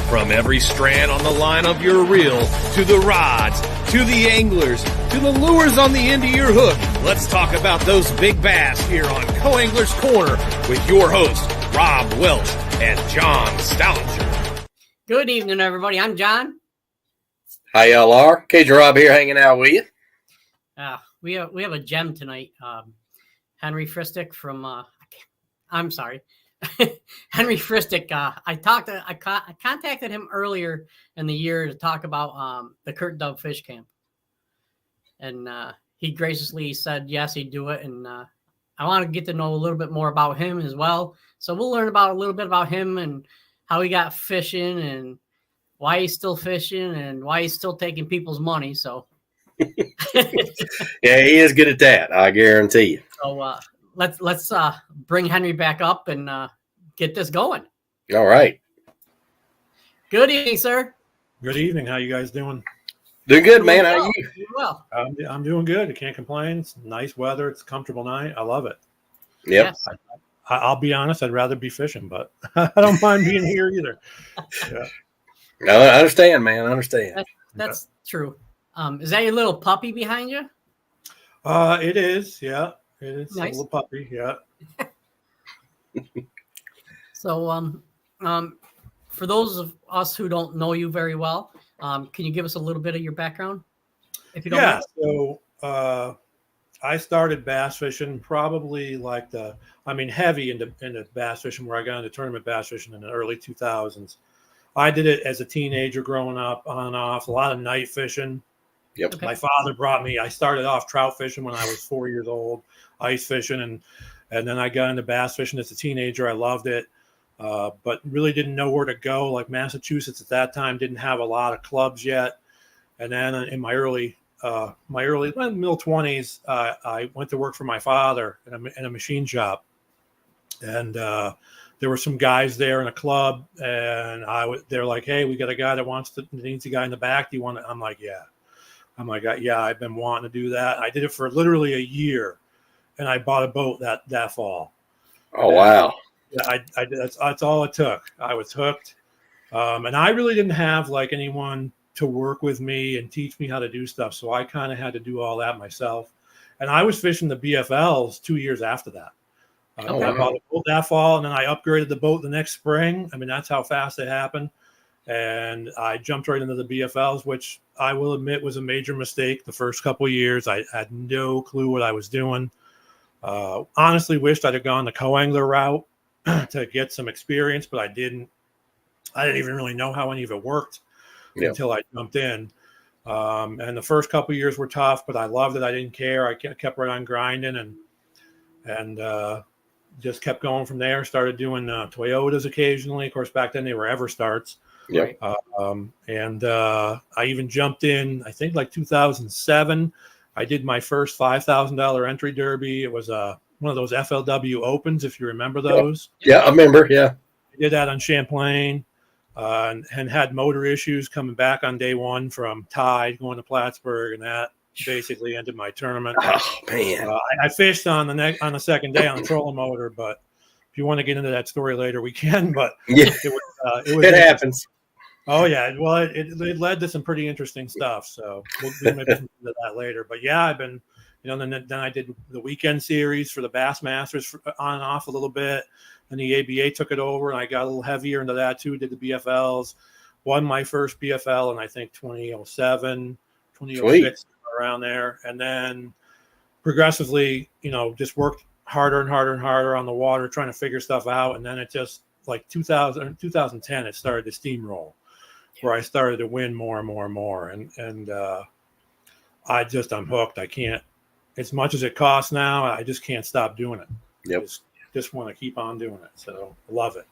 From every strand on the line of your reel, to the rods, to the anglers, to the lures on the end of your hook, let's talk about those big bass here on Co-Angler's Corner with your hosts, Rob Welch and John Stoudinger. Good evening, everybody. I'm John. Hi, y'all are. Cajun Rob here hanging out with you. We have a gem tonight. Henry Fristik from, I'm sorry. Henry Fristik. I contacted him earlier in the year to talk about the Kurt Dove Fish Camp. And he graciously said yes, he'd do it. And I want to get to know a little bit more about him as well. So we'll learn a little bit about him and how he got fishing and why he's still fishing and why he's still taking people's money. So yeah, he is good at that, I guarantee you. So let's bring Henry back up and get this going. All right. Good evening, sir. Good evening. How you guys doing? Doing good, man. How are you? Doing well. I'm doing good. I can't complain. It's nice weather. It's a comfortable night. I love it. Yep. Yes. I'll be honest. I'd rather be fishing, but I don't mind being here either. Yeah. No, I understand, man. I understand. That's true. Is that your little puppy behind you? It is. Yeah. It is Nice. a little puppy. Yeah. So, for those of us who don't know you very well, can you give us a little bit of your background? If you don't mind? So I started bass fishing probably heavy into bass fishing, where I got into tournament bass fishing in the early 2000s. I did it as a teenager growing up, on and off, a lot of night fishing. Yep. Okay. My father brought me. I started off trout fishing when I was 4 years old, ice fishing, and then I got into bass fishing as a teenager. I loved it, but really didn't know where to go. Like Massachusetts at that time didn't have a lot of clubs yet. And then in my early middle 20s, I went to work for my father in a machine shop, and there were some guys there in a club, and they're like, "Hey, we got a guy that needs a guy in the back. Do you want to?" I'm like, "Yeah." Yeah, I've been wanting to do that. I did it for literally a year, and I bought a boat that fall. Oh, wow. Yeah, that's all it took. I was hooked, and I really didn't have like anyone to work with me and teach me how to do stuff, so I kind of had to do all that myself. And I was fishing the BFLs 2 years after that. I bought a boat that fall, and then I upgraded the boat the next spring. I mean, that's how fast it happened. And I jumped right into the BFLs, which I will admit was a major mistake. The first couple of years, I had no clue what I was doing. Honestly, wished I'd have gone the co-angler route to get some experience, but I didn't. I didn't even really know how any of it worked until I jumped in. And the first couple of years were tough, but I loved it. I didn't care. I kept right on grinding and just kept going from there. Started doing Toyotas occasionally. Of course, back then they were Everstarts. Yep. And I even jumped in, I think like 2007. I did my first $5,000 entry derby. It was one of those FLW Opens, if you remember those. Yeah, I remember. Yeah. I did that on Champlain and had motor issues coming back on day one from Tide going to Plattsburgh, and that basically ended my tournament. Oh, man. I fished on the second day on the trolling motor, but if you want to get into that story later, we can. But Yeah, it happens. Oh yeah, well, it led to some pretty interesting stuff. So we'll maybe get into that later. But yeah, I've been, then I did the weekend series for the Bassmasters on and off a little bit, and the ABA took it over, and I got a little heavier into that too. Did the BFLs, won my first BFL in I think 2007, 2006, around there, and then progressively, just worked harder and harder and harder on the water, trying to figure stuff out, and then it just like 2010, it started to steamroll. Where I started to win more and more and more. And I'm hooked. I can't, as much as it costs now, I just can't stop doing it. Yep. Just want to keep on doing it. So I love it.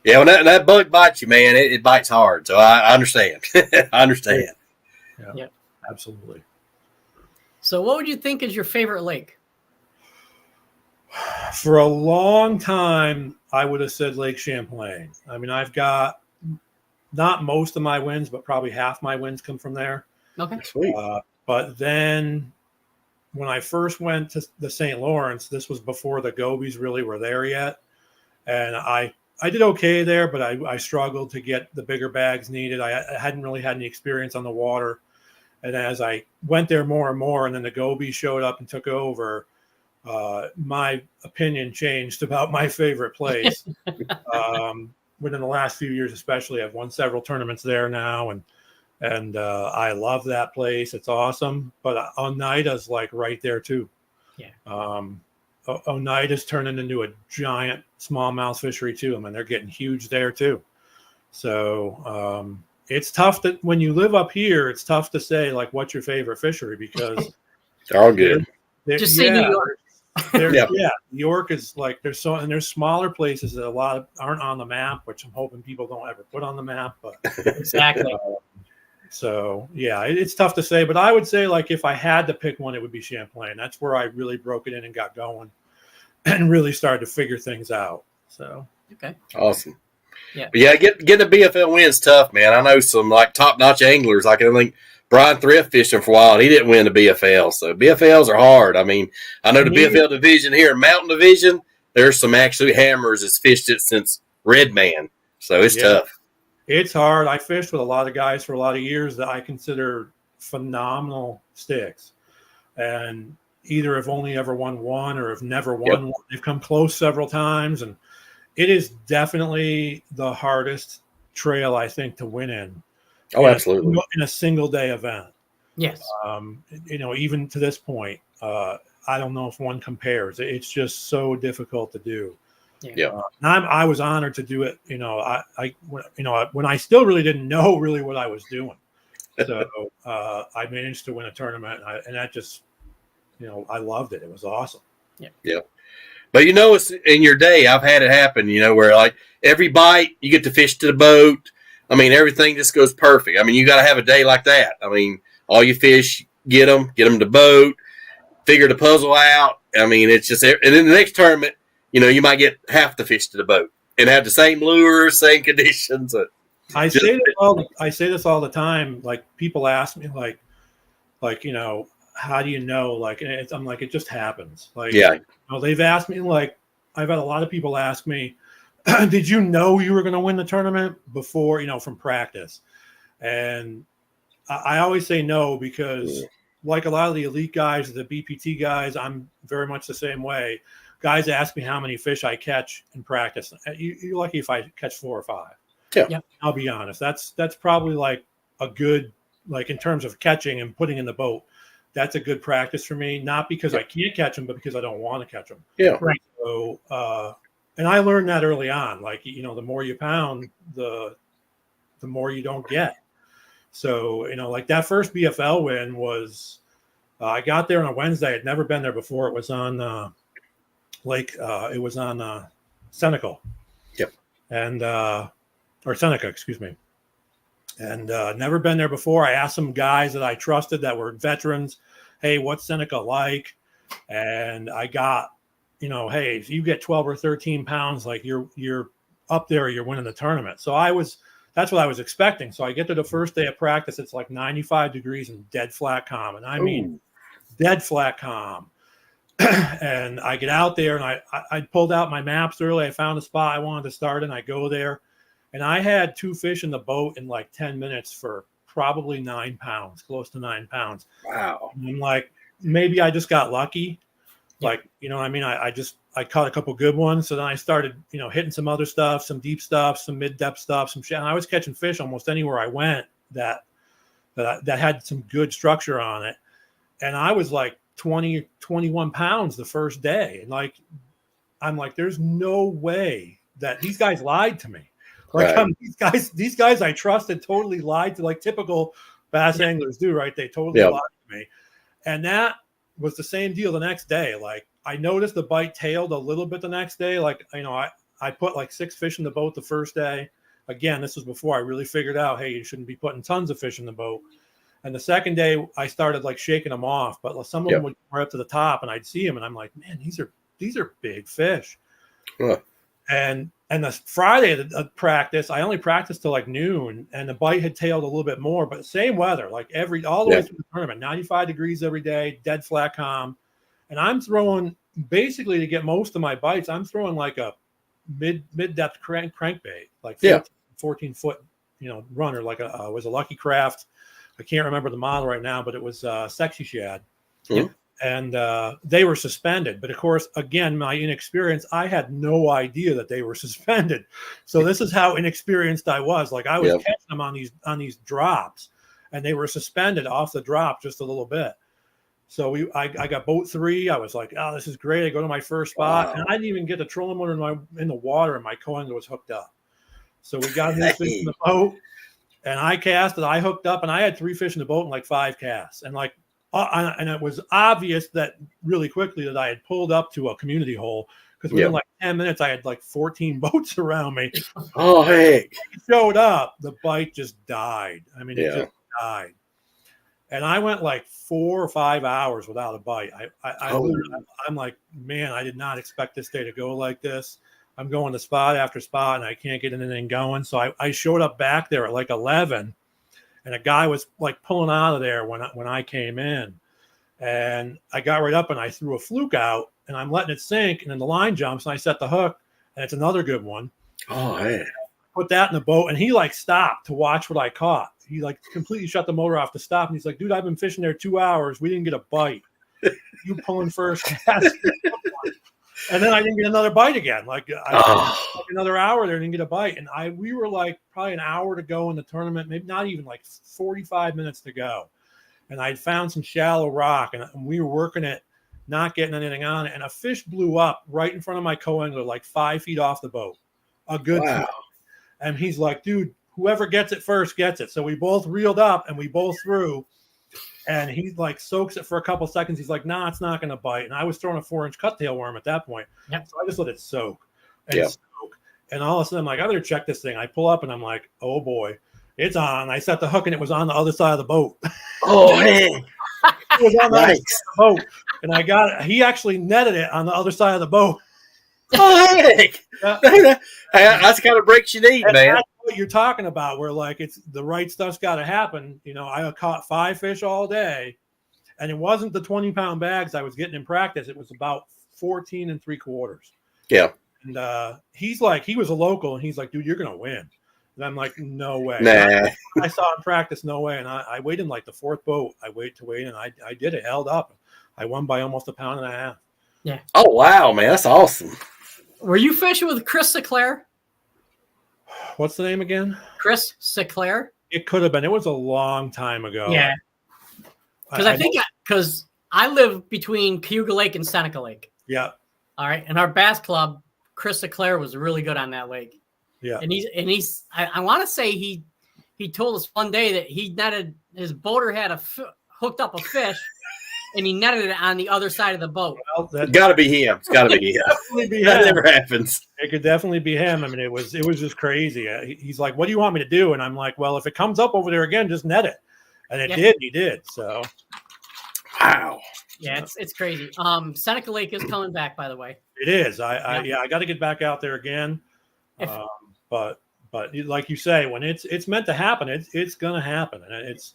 Yeah, when that bug bites you, man, it bites hard. So I understand. I understand. Yeah, Yep. Absolutely. So what would you think is your favorite lake? For a long time, I would have said Lake Champlain. I mean, I've got not most of my wins, but probably half my wins come from there. Okay. Sweet. But then when I first went to the St. Lawrence, this was before the gobies really were there yet. And I I did okay there, but I struggled to get the bigger bags needed. I hadn't really had any experience on the water. And as I went there more and more, and then the Gobies showed up and took over, my opinion changed about my favorite place. Within the last few years, especially, I've won several tournaments there now, and I love that place. It's awesome. But Oneida's like right there too. Yeah. Oneida's turning into a giant smallmouth fishery too. I mean, they're getting huge there too. So it's tough that when you live up here, it's tough to say like what's your favorite fishery because They're all good. Just say New York. Yeah, New York is like there's smaller places that a lot of aren't on the map, which I'm hoping people don't ever put on the map. But Exactly. so yeah, it's tough to say. But I would say like if I had to pick one, it would be Champlain. That's where I really broke it in and got going, and really started to figure things out. So Okay. Awesome. Yeah. But yeah, getting a BFL win's tough, man. I know some like top-notch anglers. Like I think Brian Thrift fishing for a while, and he didn't win the BFL. So BFLs are hard. I mean, I know the BFL division here, Mountain Division, there's some absolute hammers that's fished it since Red Man. So it's tough. It's hard. I fished with a lot of guys for a lot of years that I consider phenomenal sticks, and either have only ever won one or have never won one. They've come close several times, and it is definitely the hardest trail I think to win in. Oh, absolutely. In a single day event. Yes. Even to this point, I don't know if one compares. It's just so difficult to do. Yeah. I was honored to do it. When I still really didn't know really what I was doing. So I managed to win a tournament, and that just, I loved it. It was awesome. Yeah. But it's in your day, I've had it happen, where like every bite you get to fish to the boat. I mean, everything just goes perfect. I mean, you got to have a day like that. I mean, all you fish, get them to the boat, figure the puzzle out. I mean, it's just, and in the next tournament, you might get half the fish to the boat and have the same lures, same conditions. I say this all the time. Like people ask me, like, how do you know? Like, and I'm like, it just happens. Like, they've asked me, like, I've had a lot of people ask me, did you know you were going to win the tournament before, from practice? And I always say no, because like a lot of the elite guys, the BPT guys, I'm very much the same way. Guys ask me how many fish I catch in practice. You're lucky if I catch 4 or 5. Yeah. I'll be honest. That's probably like a good, like in terms of catching and putting in the boat, that's a good practice for me. Not because I can't catch them, but because I don't want to catch them. Yeah. Right. So, and I learned that early on. Like, the more you pound, the more you don't get. So, like that first BFL win was, I got there on a Wednesday. I'd never been there before. It was on Senecal. Yep. And, or Seneca, excuse me. And never been there before. I asked some guys that I trusted that were veterans, hey, what's Seneca like? And I got, hey, if you get 12 or 13 pounds, like you're up there, you're winning the tournament. So that's what I was expecting. So I get to the first day of practice. It's like 95 degrees and dead flat calm. And I mean, dead flat calm. And I get out there, and I pulled out my maps early. I found a spot I wanted to start in. I go there, and I had 2 fish in the boat in like 10 minutes for probably 9 pounds, close to 9 pounds. Wow. And I'm like, maybe I just got lucky. Like, I caught a couple good ones. So then I started, hitting some other stuff, some deep stuff, some mid-depth stuff, some shit. And I was catching fish almost anywhere I went that had some good structure on it. And I was like 20, 21 pounds the first day. And like, I'm like, there's no way that these guys lied to me. Like these guys I trusted totally lied to, like typical bass anglers do, right? They totally lied to me. And that was the same deal the next day. Like I noticed the bite tailed a little bit the next day. Like, I put like 6 fish in the boat the first day. Again, this was before I really figured out, hey, you shouldn't be putting tons of fish in the boat. And the second day I started like shaking them off, but some of them would come up to the top and I'd see them and I'm like, man, these are big fish. Huh. And the Friday of practice, I only practiced till like noon, and the bite had tailed a little bit more, but same weather, like all the way through the tournament, 95 degrees every day, dead flat calm. And I'm throwing basically to get most of my bites, I'm throwing like a mid depth crankbait, like 14 foot, runner, like it was a Lucky Craft. I can't remember the model right now, but it was Sexy Shad. Mm-hmm. And they were suspended. But of course, again, my inexperience, I had no idea that they were suspended. So this is how inexperienced I was. Like I was catching them on these drops, and they were suspended off the drop just a little bit. So I got boat 3. I was like, oh, this is great. I go to my first spot, and I didn't even get the trolling motor in the water, and my co-angler was hooked up. So we got his fish in the boat, and I casted. I hooked up, and I had 3 fish in the boat in like 5 casts, and like. And it was obvious that really quickly that I had pulled up to a community hole, because within like 10 minutes I had like 14 boats around me. Oh, heck. It showed up, the bite just died. I mean, it just died. And I went like 4 or 5 hours without a bite. I'm like, man, I did not expect this day to go like this. I'm going to spot after spot, and I can't get anything going. So I showed up back there at like 11. And a guy was like pulling out of there when I came in, and I got right up and I threw a fluke out, and I'm letting it sink, and then the line jumps, and I set the hook, and it's another good one. Oh, hey. Put that in the boat, and he like stopped to watch what I caught. He like completely shut the motor off to stop, and he's like, "Dude, I've been fishing there 2 hours. We didn't get a bite. You pulling first cast." And then I didn't get another bite again. Like another hour there, didn't get a bite. And we were like probably an hour to go in the tournament, maybe not even, like 45 minutes to go. And I'd found some shallow rock, and we were working it, not getting anything on it. And a fish blew up right in front of my co-angler, like 5 feet off the boat. A good fish. And he's like, dude, whoever gets it first gets it. So we both reeled up and we both threw. And he like soaks it for a couple seconds. He's like, nah, it's not going to bite. And I was throwing a 4-inch cuttail worm at that point. Yep. So I just let it soak and soak. And all of a sudden, I'm like, I better check this thing. I pull up and I'm like, oh boy, it's on. I set the hook and it was on the other side of the boat. Oh, man. It was on the other side of the boat. And I got it. He actually netted it on the other side of the boat. Oh, heck. That's the kind of breaks you need, man. That's what you're talking about, where like it's the right stuff's got to happen. I caught 5 fish all day, and it wasn't the 20-pound bags I was getting in practice. It was about 14 3/4. Yeah. And he was a local, and he's like, dude, you're going to win. And I'm like, no way. Nah. I saw him practice, no way. And I waited in like the 4th boat. I waited, and I did it, held up. I won by almost 1.5 pounds. Yeah. Oh, wow, man. That's awesome. Were you fishing with Chris Sinclair? What's the name again? Chris Sinclair? It could have been. It was a long time ago. Yeah. Because I live between Cayuga Lake and Seneca Lake. Yeah. All right. And our bass club, Chris Sinclair, was really good on that lake. Yeah. And he's I want to say he told us one day that he netted, his boater had hooked up a fish, and he netted it on the other side of the boat. Well, It's got to be him. It's got to be him. That never happens. It could definitely be him. I mean, it was just crazy. He's like, what do you want me to do? And I'm like, well, if it comes up over there again, just net it. And it did. He did. So. Wow. Yeah, it's crazy. Seneca Lake is coming back, by the way. It is. I got to get back out there again. But like you say, when it's meant to happen, it's going to happen. And it's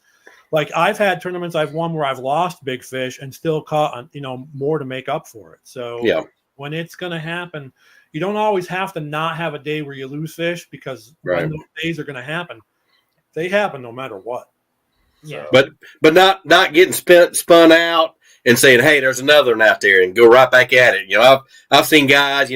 like, I've had tournaments I've won where I've lost big fish and still caught, more to make up for it. So when it's going to happen, you don't always have to not have a day where you lose fish, because when those days are going to happen, they happen no matter what. Yeah. But not getting spun out and saying, hey, there's another one out there, and go right back at it. I've seen guys,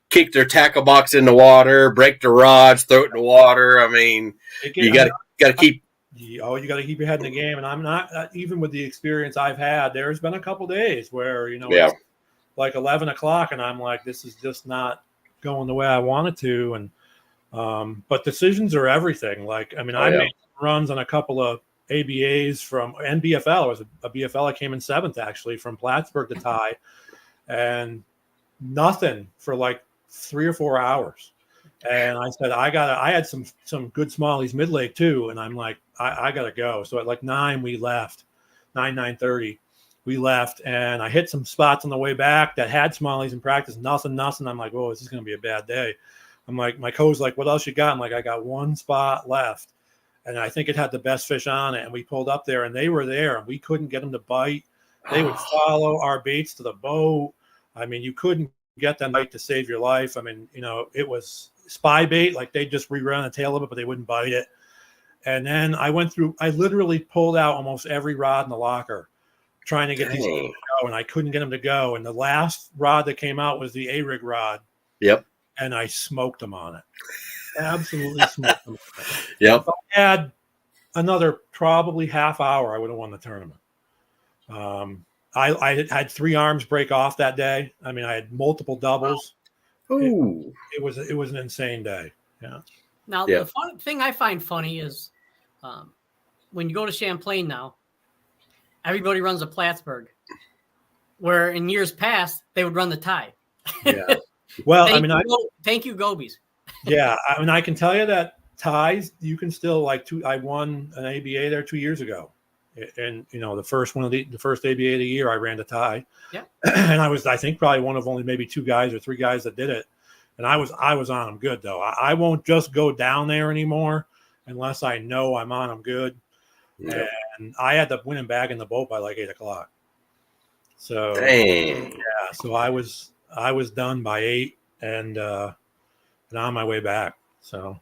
kick their tackle box in the water, break their rods, throw it in the water. I mean, you got to keep. You got to keep your head in the game. And I'm not, even with the experience I've had, there's been a couple days where, it's like 11 o'clock and I'm like, this is just not going the way I want it to. And, but decisions are everything. Like, I mean, I made runs on a couple of ABAs from NBFL. It was a BFL. I came in 7th actually from Plattsburgh to tie, and nothing for like 3 or 4 hours. And I said, I had some good smallies mid-lake too. And I'm like, I got to go. So at like 9, we left, 9:30, we left, and I hit some spots on the way back that had smallies in practice. Nothing. I'm like, whoa, this is going to be a bad day. I'm like, my coach's like, what else you got? I'm like, I got 1 spot left. And I think it had the best fish on it. And we pulled up there and they were there and we couldn't get them to bite. They would follow our baits to the boat. I mean, you couldn't get them bite to save your life. I mean, it was spy bait. Like they just rerun the tail of it, but they wouldn't bite it. And then I literally pulled out almost every rod in the locker trying to get these to go, and I couldn't get them to go. And the last rod that came out was the A-rig rod. Yep. And I smoked them on it. Absolutely smoked them on it. Yep. If I had another probably half hour, I would have won the tournament. I had 3 arms break off that day. I mean, I had multiple doubles. Ooh. It was an insane day. Yeah. Now, the fun thing I find funny is when you go to Champlain now, everybody runs a Plattsburgh, where in years past, they would run the tie. Yeah. Well, thank you, Gobies. Yeah. I mean, I can tell you that ties, you can still I won an ABA there 2 years ago. And, the first the first ABA of the year, I ran the tie. Yeah. And I think probably one of only maybe 2 guys or 3 guys that did it. And I was on them good, though. I won't just go down there anymore unless I know I'm on them good. Yeah. And I had the winning bag in the boat by like 8:00. So, dang. Yeah. So I was done by 8 and on my way back. So.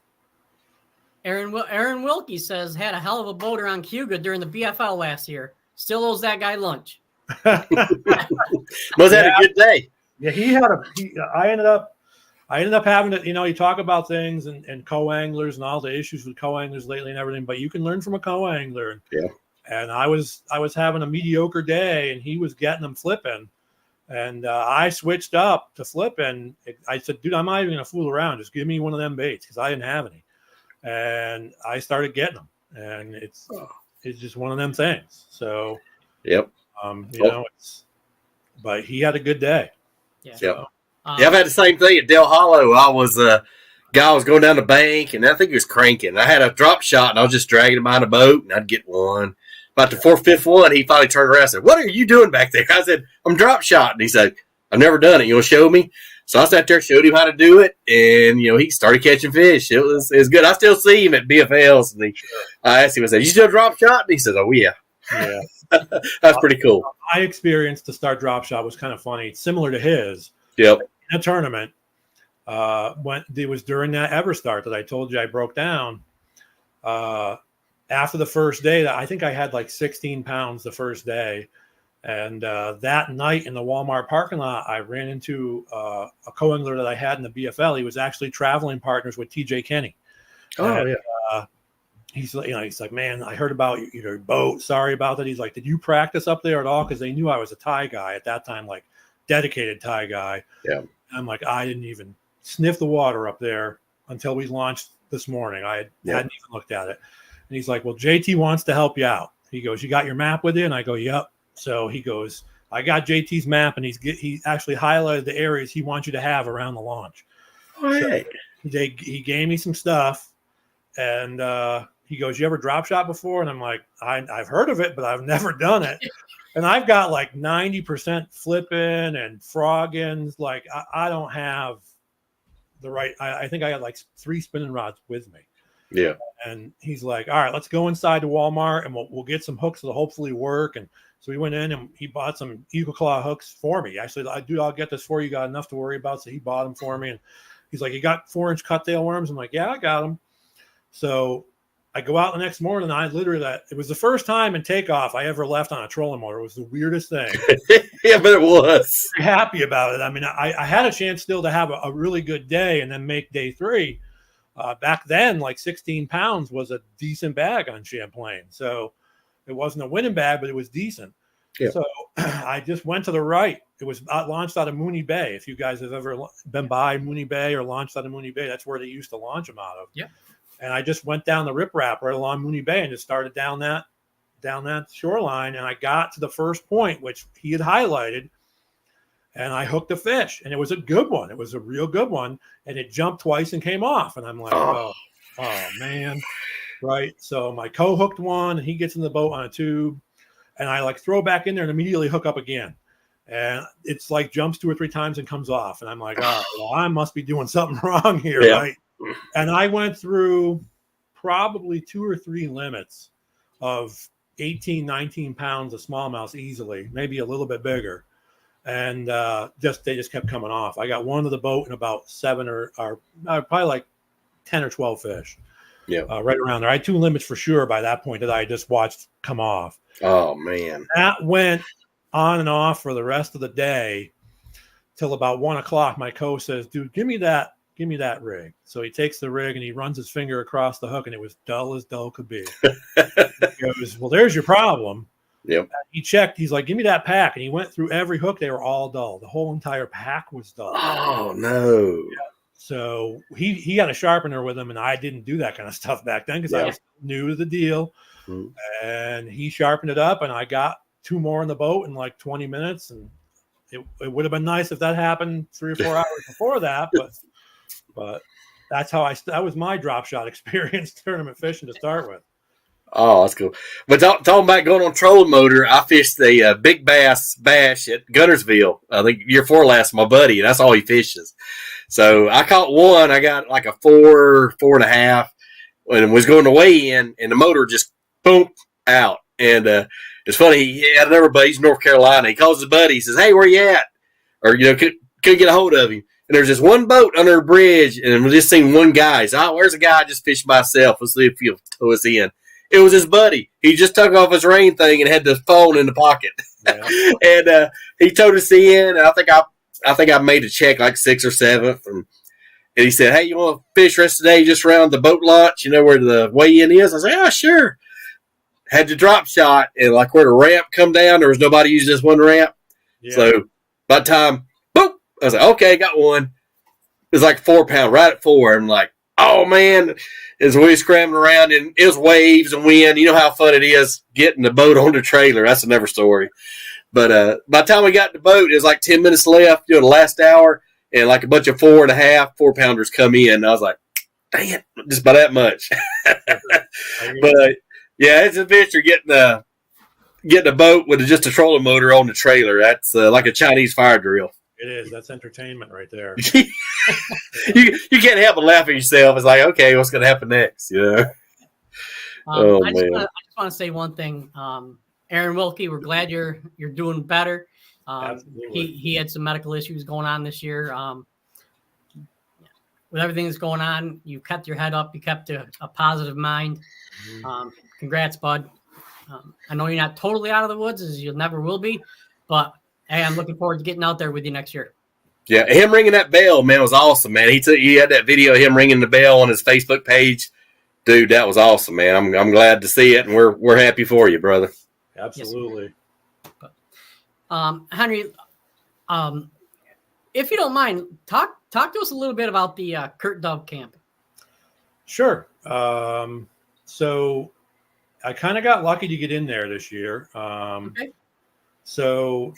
Aaron Wilkie says had a hell of a boater on Cuba during the BFL last year. Still owes that guy lunch. Was that a good day? Yeah, I ended up having to, you talk about things and co-anglers and all the issues with co-anglers lately and everything, but you can learn from a co-angler. Yeah. And I was having a mediocre day and he was getting them flipping. And I switched up to flipping. I said, dude, I'm not even going to fool around. Just give me one of them baits because I didn't have any. And I started getting them. And it's just one of them things. So, yep. But he had a good day. Yeah. So. Yep. I've had the same thing at Del Hollow. I was guy was going down the bank, and I think he was cranking. I had a drop shot, and I was just dragging him behind a boat, and I'd get one. About the 4th, 5th one, he finally turned around and said, "What are you doing back there?" I said, "I'm drop shot." And he said, "I've never done it. You want to show me?" So I sat there, showed him how to do it, and he started catching fish. It was good. I still see him at BFLs, and I asked him, I said, "You still drop shot?" And he said, "Oh yeah." Yeah. That's pretty cool. My experience to start drop shot was kind of funny. It's similar to his. Yep. In a tournament, when it was during that ever start that I told you I broke down. After the first day, I think I had like 16 pounds the first day, and that night in the Walmart parking lot, I ran into a co-angler that I had in the BFL. He was actually traveling partners with TJ Kenny. Oh, yeah. He's like, "Man, I heard about your boat. Sorry about that." He's like, "Did you practice up there at all?" Because they knew I was a tie guy at that time, like dedicated tie guy. Yeah. And I'm like, I didn't even sniff the water up there until we launched this morning. I hadn't even looked at it. And he's like, "Well, JT wants to help you out." He goes, "You got your map with you?" And I go, "Yep." So he goes, "I got JT's map," and he actually highlighted the areas he wants you to have around the launch. All right. So he gave me some stuff, and he goes, "You ever drop shot before?" And I'm like, I've heard of it, but I've never done it. And I've got like 90% flipping and frogging. Like I don't have the right. I think I had like 3 spinning rods with me. Yeah. And he's like, "All right, let's go inside to Walmart and we'll get some hooks that'll hopefully work." And so we went in and he bought some Eagle Claw hooks for me. Actually, I'll get this for you. Got enough to worry about. So he bought them for me. And he's like, "You got 4-inch cuttail worms?" I'm like, "Yeah, I got them." So I go out the next morning, and it was the first time in takeoff I ever left on a trolling motor. It was the weirdest thing. Yeah, but it was. I'm happy about it. I mean, I had a chance still to have a really good day and then make day 3. Back then, like 16 pounds was a decent bag on Champlain. So it wasn't a winning bag, but it was decent. Yeah. So I just went to the right. It was launched out of Mooney Bay. If you guys have ever been by Mooney Bay or launched out of Mooney Bay, that's where they used to launch them out of. Yeah. And I just went down the riprap right along Mooney Bay and just started down that shoreline. And I got to the first point, which he had highlighted, and I hooked a fish. And it was a good one. It was a real good one. And it jumped twice and came off. And I'm like, oh man. Right. So my co-hooked one, and he gets in the boat on a tube. And I like throw back in there and immediately hook up again. And it's like jumps 2 or 3 times and comes off. And I'm like, all right, well, I must be doing something wrong here. Yeah. Right. And I went through probably 2 or 3 limits of 18, 19 pounds of smallmouth easily, maybe a little bit bigger. and they just kept coming off. I got one to the boat and about 7 or probably like 10 or 12 fish. Yeah. Right around there. I had 2 limits for sure by that point that I just watched come off. Oh man. That went on and off for the rest of the day till about 1 o'clock. My co says, "Dude, give me that rig." So he takes the rig and he runs his finger across the hook, and it was dull as dull could be. He goes, "Well, there's your problem." Yep. He checked. He's like, "Give me that pack," and he went through every hook. They were all dull. The whole entire pack was dull. Oh no. Yeah. So he had a sharpener with him, and I didn't do that kind of stuff back then because I was new to the deal. Mm-hmm. And he sharpened it up, and I got 2 more in the boat in like 20 minutes. And it would have been nice if that happened 3 or 4 hours before that, but that's how that was my drop shot experience tournament fishing to start with. Oh, that's cool. But talking about going on trolling motor, I fished the big bass bash at Gunnersville. I think year 4 last, my buddy, and that's all he fishes. So I caught one. I got like a 4.5, and was going to weigh in, and the motor just boom out. And it's funny. He had another buddy. He's in North Carolina. He calls his buddy. He says, "Hey, where you at?" Or couldn't get a hold of him. And there's this one boat under a bridge, and we just seen one guy. So, "Oh, where's a guy I just fished by himself? Let's see if he'll tow us in." It was his buddy. He just took off his rain thing and had the phone in the pocket. Yeah. And he towed us in. And I think I made a check like 6th or 7th. And he said, "Hey, you want to fish rest of the day just around the boat launch? You know where the weigh-in is?" I said, "Oh, sure." Had the drop shot, and like where the ramp come down, there was nobody using this one ramp. Yeah. So by the time, boop, I was like, "Okay, got one." It was like 4 pound, right at 4. I'm like, "Oh man!" As we scrambling around, and it was waves and wind. You know how fun it is getting the boat on the trailer. That's another story. But by the time we got the boat, it was like 10 minutes left, the last hour, and like a bunch of 4.5 4-pounders come in. And I was like, "Dang it, just by that much." But yeah, it's an adventure getting a boat with just a trolling motor on the trailer. That's like a Chinese fire drill. It is. That's entertainment right there. you can't help but laugh at yourself. It's like, okay, what's going to happen next? I just want to say one thing. Aaron Wilkie, we're glad you're doing better. He had some medical issues going on this year. With everything that's going on, you kept your head up. You kept a positive mind. Congrats, bud. I know you're not totally out of the woods, as you never will be, but hey, I'm looking forward to getting out there with you next year. Yeah, him ringing that bell, man, was awesome, man. He had that video of him ringing the bell on his Facebook page. Dude, that was awesome, man. I'm glad to see it, and we're happy for you, brother. Absolutely. Yes. Henry, if you don't mind, talk to us a little bit about the Kurt Dove camp. Sure. So I kind of got lucky to get in there this year. Okay. So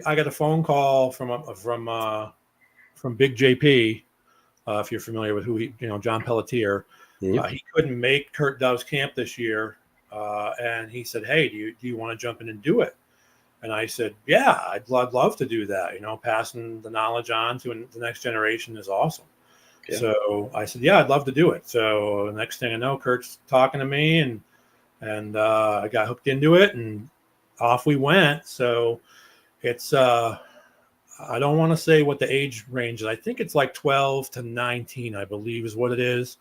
I got a phone call from Big JP, if you're familiar with who John Pelletier. Mm-hmm. He couldn't make Kurt Dove's camp this year, and he said, "Hey, do you want to jump in and do it?" And I said, "Yeah, I'd love to do that. Passing the knowledge on to the next generation is awesome." Yeah. So I said, "Yeah, I'd love to do it." So the next thing I know, Kurt's talking to me, and I got hooked into it, and off we went. So it's I don't want to say what the age range is. I think it's like 12 to 19, I believe is what it is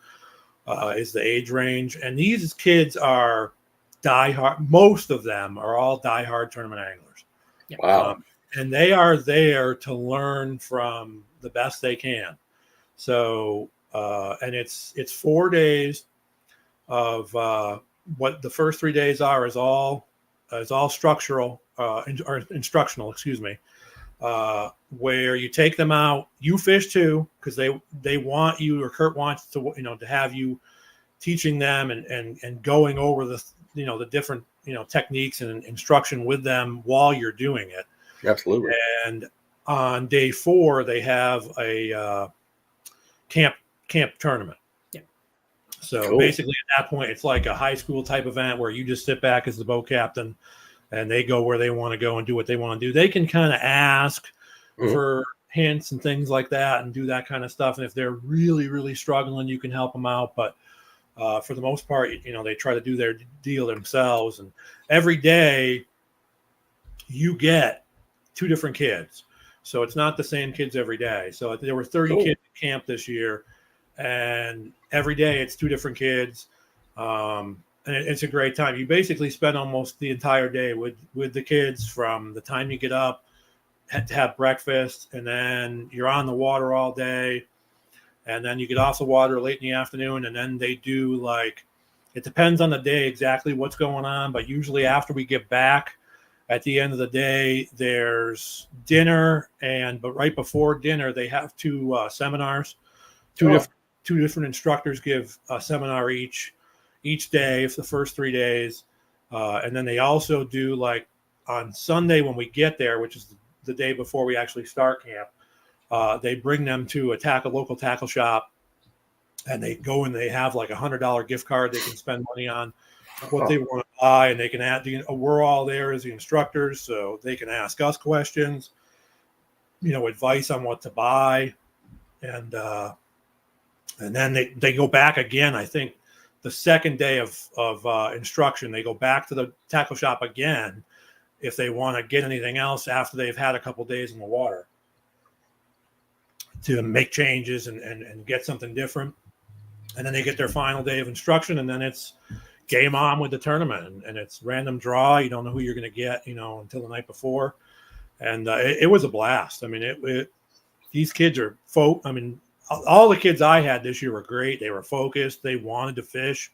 the age range. And these kids are diehard. Most of them are all diehard tournament anglers. Wow. And they are there to learn from the best they can. So and it's 4 days of what the first 3 days are is all structural or instructional, where you take them out, you fish too, because they want you, or Kurt wants to have you teaching them and going over the different techniques and instruction with them while you're doing it. Absolutely. And on day 4 they have a camp tournament. So cool. Basically at that point, it's like a high school type event where you just sit back as the boat captain and they go where they want to go and do what they want to do. They can kind of ask for hints and things like that and do that kind of stuff. And if they're really, really struggling, you can help them out. But for the most part, they try to do their deal themselves. And every day you get two different kids. So it's not the same kids every day. So there were 30 kids at camp this year, and every day it's two different kids. And it's a great time. You basically spend almost the entire day with the kids from the time you get up, to have breakfast, and then you're on the water all day. And then you get off the water late in the afternoon, and then they do like, it depends on the day exactly what's going on, but usually after we get back at the end of the day, there's dinner, but right before dinner, they have two seminars. Two different instructors give a seminar each day for the first 3 days. And then they also do, like, on Sunday when we get there, which is the day before we actually start camp, they bring them to a local tackle shop, and they go and they have like $100 gift card they can spend money on what they want to buy, and they can add. We're all there as the instructors, so they can ask us questions, advice on what to buy, and then they go back again. I think the second day of instruction, they go back to the tackle shop again if they want to get anything else after they've had a couple days in the water, to make changes and get something different. And then they get their final day of instruction, and then it's game on with the tournament, and it's random draw. You don't know who you're going to get, until the night before. And it was a blast. I mean, these kids are all the kids I had this year were great. They were focused. They wanted to fish.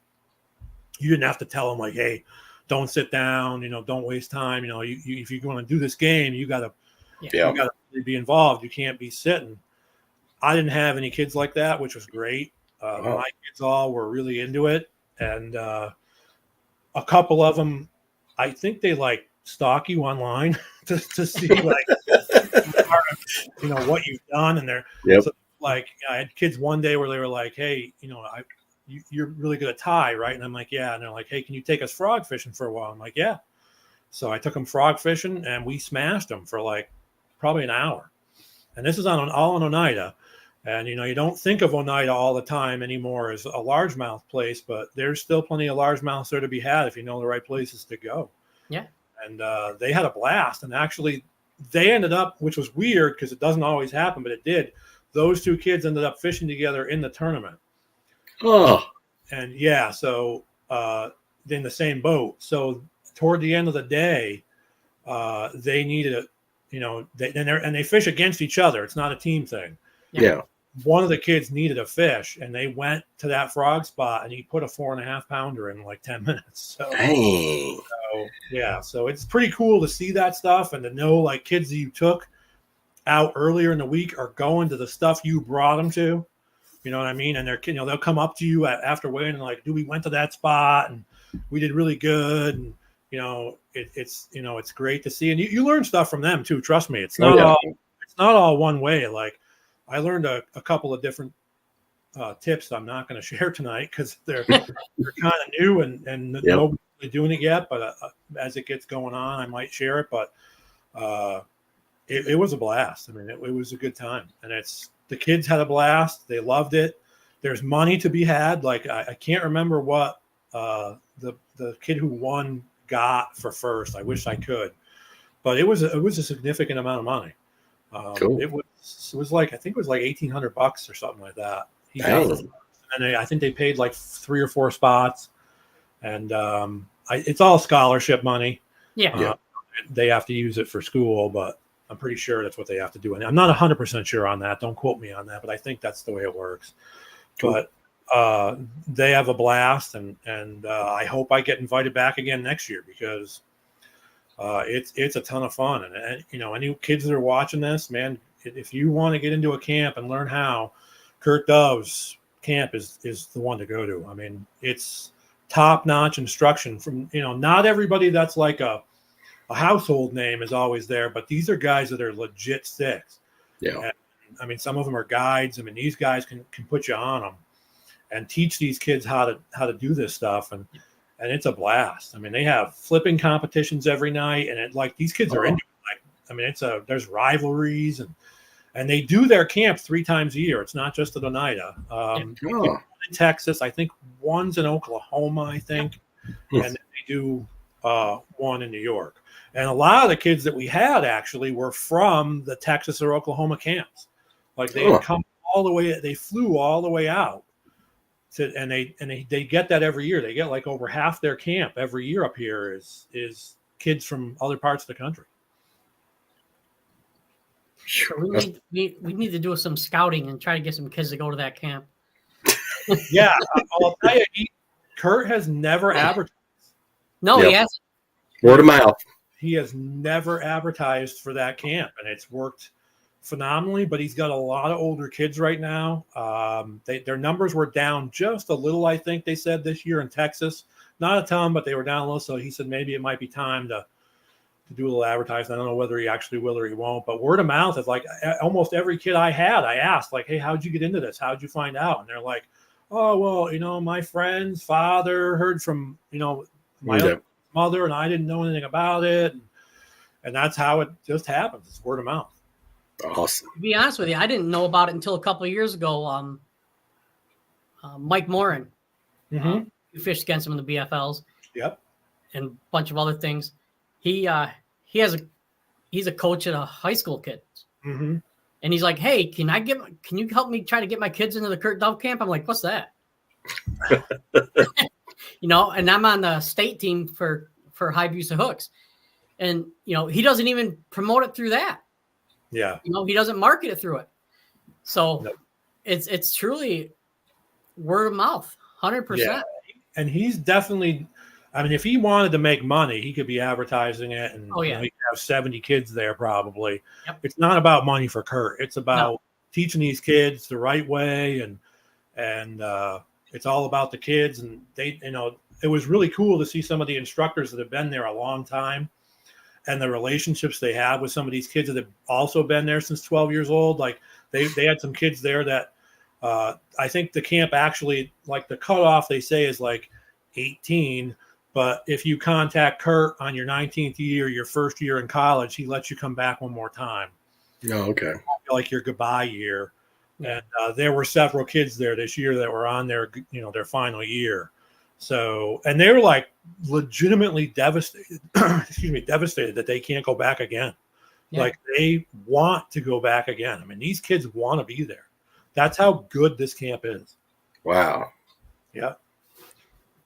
You didn't have to tell them like, hey, don't sit down, don't waste time. If you're going to do this game, you got to be involved. You can't be sitting. I didn't have any kids like that, which was great. My kids all were really into it. And a couple of them, I think they like stalk you online to see like, what you've done. And so, like, I had kids one day where they were like, hey, you're really good at tie, right? And I'm like, yeah. And they're like, hey, can you take us frog fishing for a while? I'm like, yeah. So I took them frog fishing, and we smashed them for like probably an hour. And this is all on Oneida. And, you don't think of Oneida all the time anymore as a largemouth place, but there's still plenty of largemouths there to be had if you know the right places to go. Yeah. And they had a blast. And actually, they ended up, which was weird because it doesn't always happen, but it did. Those two kids ended up fishing together in the tournament. Oh. And yeah, so in the same boat. So toward the end of the day, they needed they fish against each other. It's not a team thing. Yeah. One of the kids needed a fish, and they went to that frog spot, and he put a 4.5 pounder in like 10 minutes. So, dang. So it's pretty cool to see that stuff, and to know like kids that you took out earlier in the week are going to the stuff you brought them to. You know what I mean? And they'll come up to you after weighing and like, dude, we went to that spot and we did really good. And it's great to see, and you learn stuff from them too. Trust me, it's not all one way. Like, I learned a couple of different tips I'm not going to share tonight because they're kind of new and nobody's doing it yet. But as it gets going on, I might share it. But it was a blast. I mean, it was a good time, and the kids had a blast. They loved it. There's money to be had. Like, I can't remember what the kid who won got for first. I wish I could, but it was a significant amount of money. Cool. It was like, I think it was like $1,800 or something like that. And I think they paid like 3 or 4 spots, and it's all scholarship money. Yeah. They have to use it for school, but I'm pretty sure that's what they have to do. And I'm not 100% sure on that. Don't quote me on that, but I think that's the way it works. Cool. But they have a blast, and I hope I get invited back again next year because it's a ton of fun. And any kids that are watching this, man, if you want to get into a camp and learn how, Kurt Dove's camp is the one to go to. I mean, it's top-notch instruction from, not everybody that's like a household name is always there, but these are guys that are legit sticks. Yeah. And, I mean, some of them are guides. I mean, these guys can put you on them and teach these kids how to do this stuff. And it's a blast. I mean, they have flipping competitions every night, and these kids are into it. I mean, there's rivalries, and they do their camp 3 times a year. It's not just at Oneida. In Texas, I think one's in Oklahoma, I think, and they do one in New York. And a lot of the kids that we had actually were from the Texas or Oklahoma camps. Like they had come all the way, they flew all the way out and they get that every year. They get like over half their camp every year up here is kids from other parts of the country. So we need to do some scouting and try to get some kids to go to that camp. Yeah, I'll tell you, Kurt has never advertised. No, he hasn't. Word of mouth. He has never advertised for that camp, and it's worked phenomenally. But he's got a lot of older kids right now. Their numbers were down just a little, I think they said this year in Texas. Not a ton, but they were down a little. So he said maybe it might be time to do a little advertising. I don't know whether he actually will or he won't. But word of mouth is like almost every kid I had, I asked like, "Hey, how'd you get into this? How'd you find out?" And they're like, "Oh, well, my friend's father heard from my own mother, and I didn't know anything about it." And that's how it just happens. It's word of mouth. Awesome. To be honest with you, I didn't know about it until a couple of years ago. Mike Morin, who fished against him in the BFLs. Yep. And a bunch of other things. He's a coach at a high school kid. Mm-hmm. And he's like, "Hey, can you help me try to get my kids into the Kurt Dove camp?" I'm like, "What's that?" And I'm on the state team for High Busa Hooks. And, he doesn't even promote it through that. Yeah. He doesn't market it through it. So it's truly word of mouth, 100%. Yeah. And he's definitely, if he wanted to make money, he could be advertising it and he could have 70 kids there probably. Yep. It's not about money for Kurt. It's about teaching these kids the right way. And it's all about the kids. And they, it was really cool to see some of the instructors that have been there a long time and the relationships they have with some of these kids that have also been there since 12 years old. Like they had some kids there that I think the camp actually, like the cutoff they say is like 18. But if you contact Kurt on your 19th year, your first year in college, he lets you come back one more time. Oh, okay. Like your goodbye year. And there were several kids there this year that were on their final year. So, and they were like legitimately devastated, devastated that they can't go back again. Yeah. Like they want to go back again. These kids want to be there. That's how good this camp is. Wow. Yeah.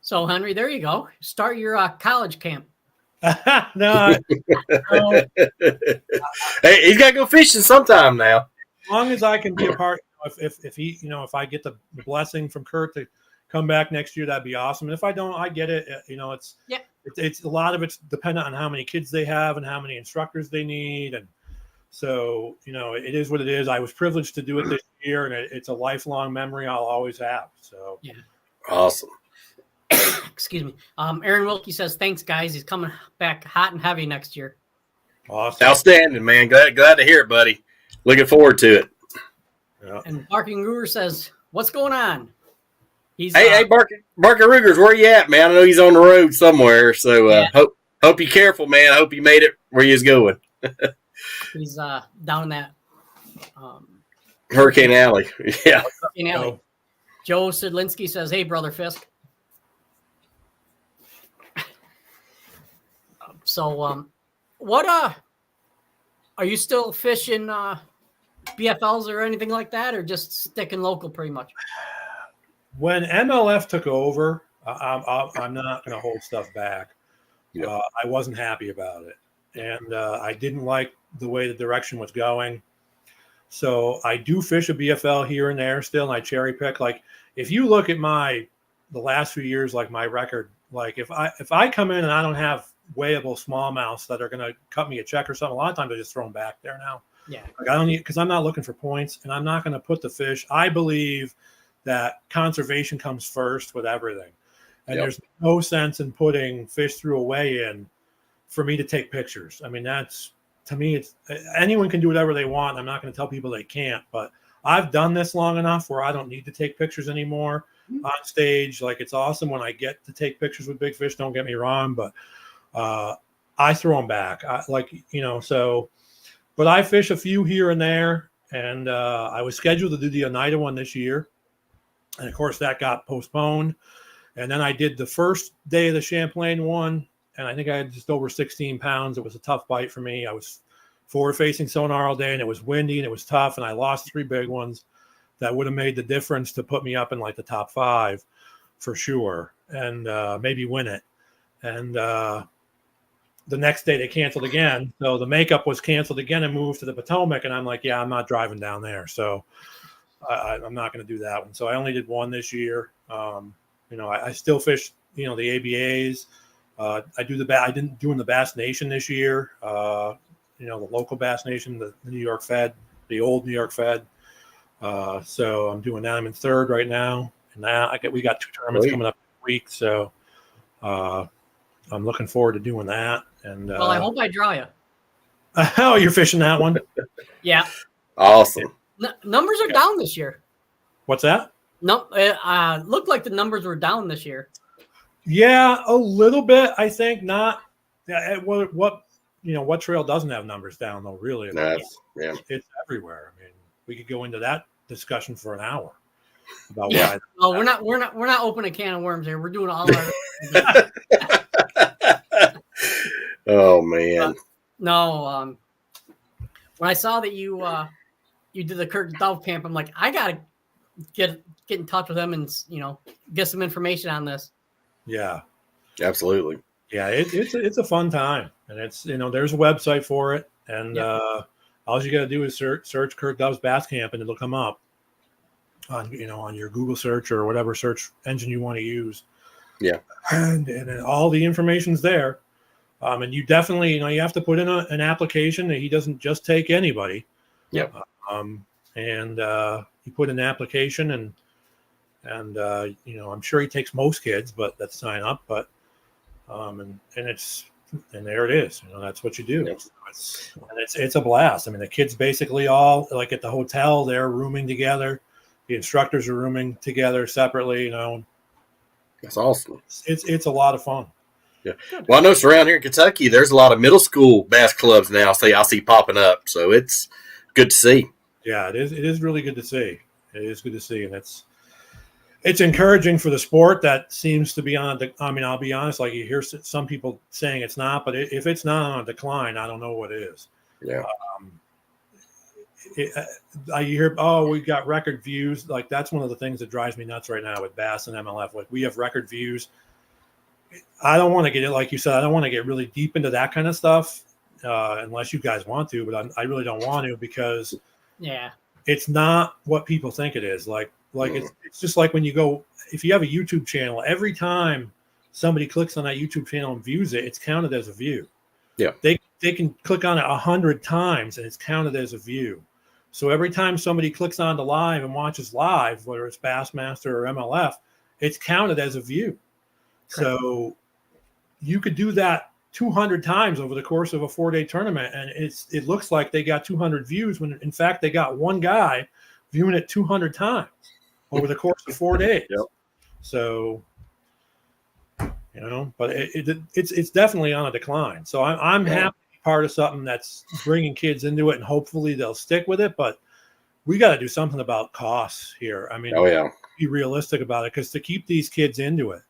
So, Henry, there you go. Start your college camp. No. Hey, he's got to go fishing sometime now. As long as I can be a part, if he, if I get the blessing from Kurt to come back next year, that'd be awesome. And if I don't, I get it. It's a lot of it's dependent on how many kids they have and how many instructors they need. And so, it is what it is. I was privileged to do it this year, and it's a lifelong memory I'll always have. So, yeah. Awesome. Excuse me. Aaron Wilkie says, "Thanks, guys. He's coming back hot and heavy next year." Awesome. Outstanding, man. Glad to hear it, buddy. Looking forward to it. Yeah. And Barking Ruger says, "What's going on?" Hey, Barking Rugers, where you at, man? I know he's on the road somewhere, so hope you're careful, man. I hope you made it where you was going. He's down that Hurricane Alley. Yeah. Hurricane Alley. Joe Sidlinski says, "Hey, brother Fisk." So, what are you still fishing BFLs or anything like that, or just sticking local pretty much? When MLF took over, I'm not going to hold stuff back. Yep. I wasn't happy about it, and I didn't like the way the direction was going. So I do fish a BFL here and there still, and I cherry pick. Like if you look at the last few years, like my record, like if I come in and I don't have weighable smallmouths that are going to cut me a check or something, a lot of times I just throw them back there now. Yeah, like I don't need, because I'm not looking for points, and I'm not going to put the fish. I believe that conservation comes first with everything. And there's no sense in putting fish through a weigh-in for me to take pictures. That's, to me, it's anyone can do whatever they want. I'm not going to tell people they can't, but I've done this long enough where I don't need to take pictures anymore on stage. Like it's awesome when I get to take pictures with big fish, don't get me wrong, but I throw them back. But I fish a few here and there, and I was scheduled to do the Oneida one this year. And of course that got postponed. And then I did the first day of the Champlain one, and I think I had just over 16 pounds. It was a tough bite for me. I was forward-facing sonar all day, and it was windy, and it was tough, and I lost 3 big ones that would have made the difference to put me up in like the top 5 for sure, and maybe win it. And the next day they canceled again. So the makeup was canceled again and moved to the Potomac. And I'm like, yeah, I'm not driving down there. So I'm not going to do that one. So I only did one this year. I still fish, the ABAs. I didn't doing the Bass Nation this year. The local Bass Nation, the New York Fed, the old New York Fed. So I'm doing that. I'm in 3rd right now. And we got 2 tournaments coming up this week. So I'm looking forward to doing that. And well, I hope I draw you. Oh, you're fishing that one? Yeah. Awesome. Numbers are down this year. What's that? No, looked like the numbers were down this year. Yeah, a little bit. I think not. What trail doesn't have numbers down though? Really, it's everywhere. I mean, we could go into that discussion for an hour about why. Well, we're not opening a can of worms here. We're doing all our. Oh man. No. When I saw that you did the Kirk Dove camp, I'm like, I gotta get in touch with him and get some information on this. Yeah, absolutely. Yeah, it's a fun time, and it's there's a website for it, and all you got to do is search Kirk Dove's Bass Camp, and it'll come up on your Google search or whatever search engine you want to use. Yeah, and all the information's there. And you definitely, you have to put in an application that he doesn't just take anybody. Yep. And you put in an application, and I'm sure he takes most kids, but that sign up. But and there it is. That's what you do. Yep. It's a blast. I mean, the kids basically all like at the hotel. They're rooming together. The instructors are rooming together separately. That's awesome. It's a lot of fun. Yeah. Well, I noticed around here in Kentucky, there's a lot of middle school bass clubs now. I see popping up, so it's good to see. Yeah, it is. It is really good to see. It is good to see, and it's encouraging for the sport that seems to be on. I mean, I'll be honest. Like you hear some people saying it's not, but if it's not on a decline, I don't know what is. Yeah. I hear, we got record views. Like that's one of the things that drives me nuts right now with Bass and MLF. Like we have record views. I don't want to get it, like you said, I don't want to get really deep into that kind of stuff unless you guys want to, but I really don't want to because it's not what people think it is. Like it's just like when you go, if you have a YouTube channel, every time somebody clicks on that YouTube channel and views it, it's counted as a view. Yeah. They can click on it 100 times and it's counted as a view. So every time somebody clicks on the live and watches live, whether it's Bassmaster or MLF, it's counted as a view. So you could do that 200 times over the course of a 4-day tournament, and it looks like they got 200 views when in fact they got one guy viewing it 200 times over the course of 4 days. Yep. So but it's definitely on a decline. So I'm happy to be part of something that's bringing kids into it, and hopefully they'll stick with it. But we got to do something about costs here. I mean, be realistic about it, because to keep these kids into it.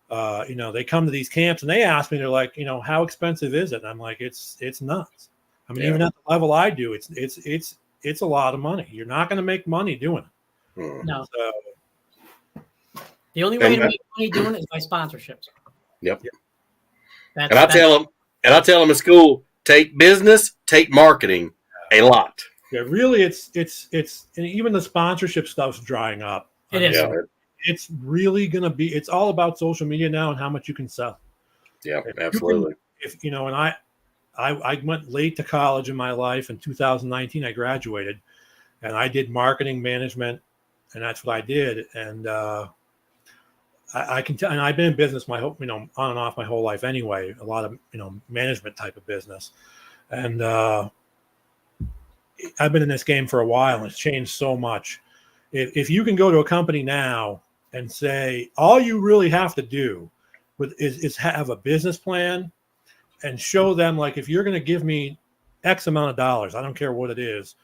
They come to these camps and they ask me, they're like, how expensive is it? And I'm like, it's nuts. I mean, even at the level I do, it's a lot of money. You're not going to make money doing it. No. So, the only way to make money doing it is by sponsorships. Yep. I tell them in school, take business, take marketing a lot. Yeah, really, it's and even the sponsorship stuff's drying up. It is. Yeah. It's really going to be, it's all about social media now and how much you can sell. Yeah, absolutely. And I went late to college in my life. In 2019, I graduated and I did marketing management, and that's what I did. And I can tell, and I've been in business my whole, on and off my whole life anyway, a lot of, management type of business. And I've been in this game for a while, and it's changed so much. If you can go to a company now and say, all you really have to do is have a business plan and show them, like, if you're going to give me X amount of dollars, I don't care what it is.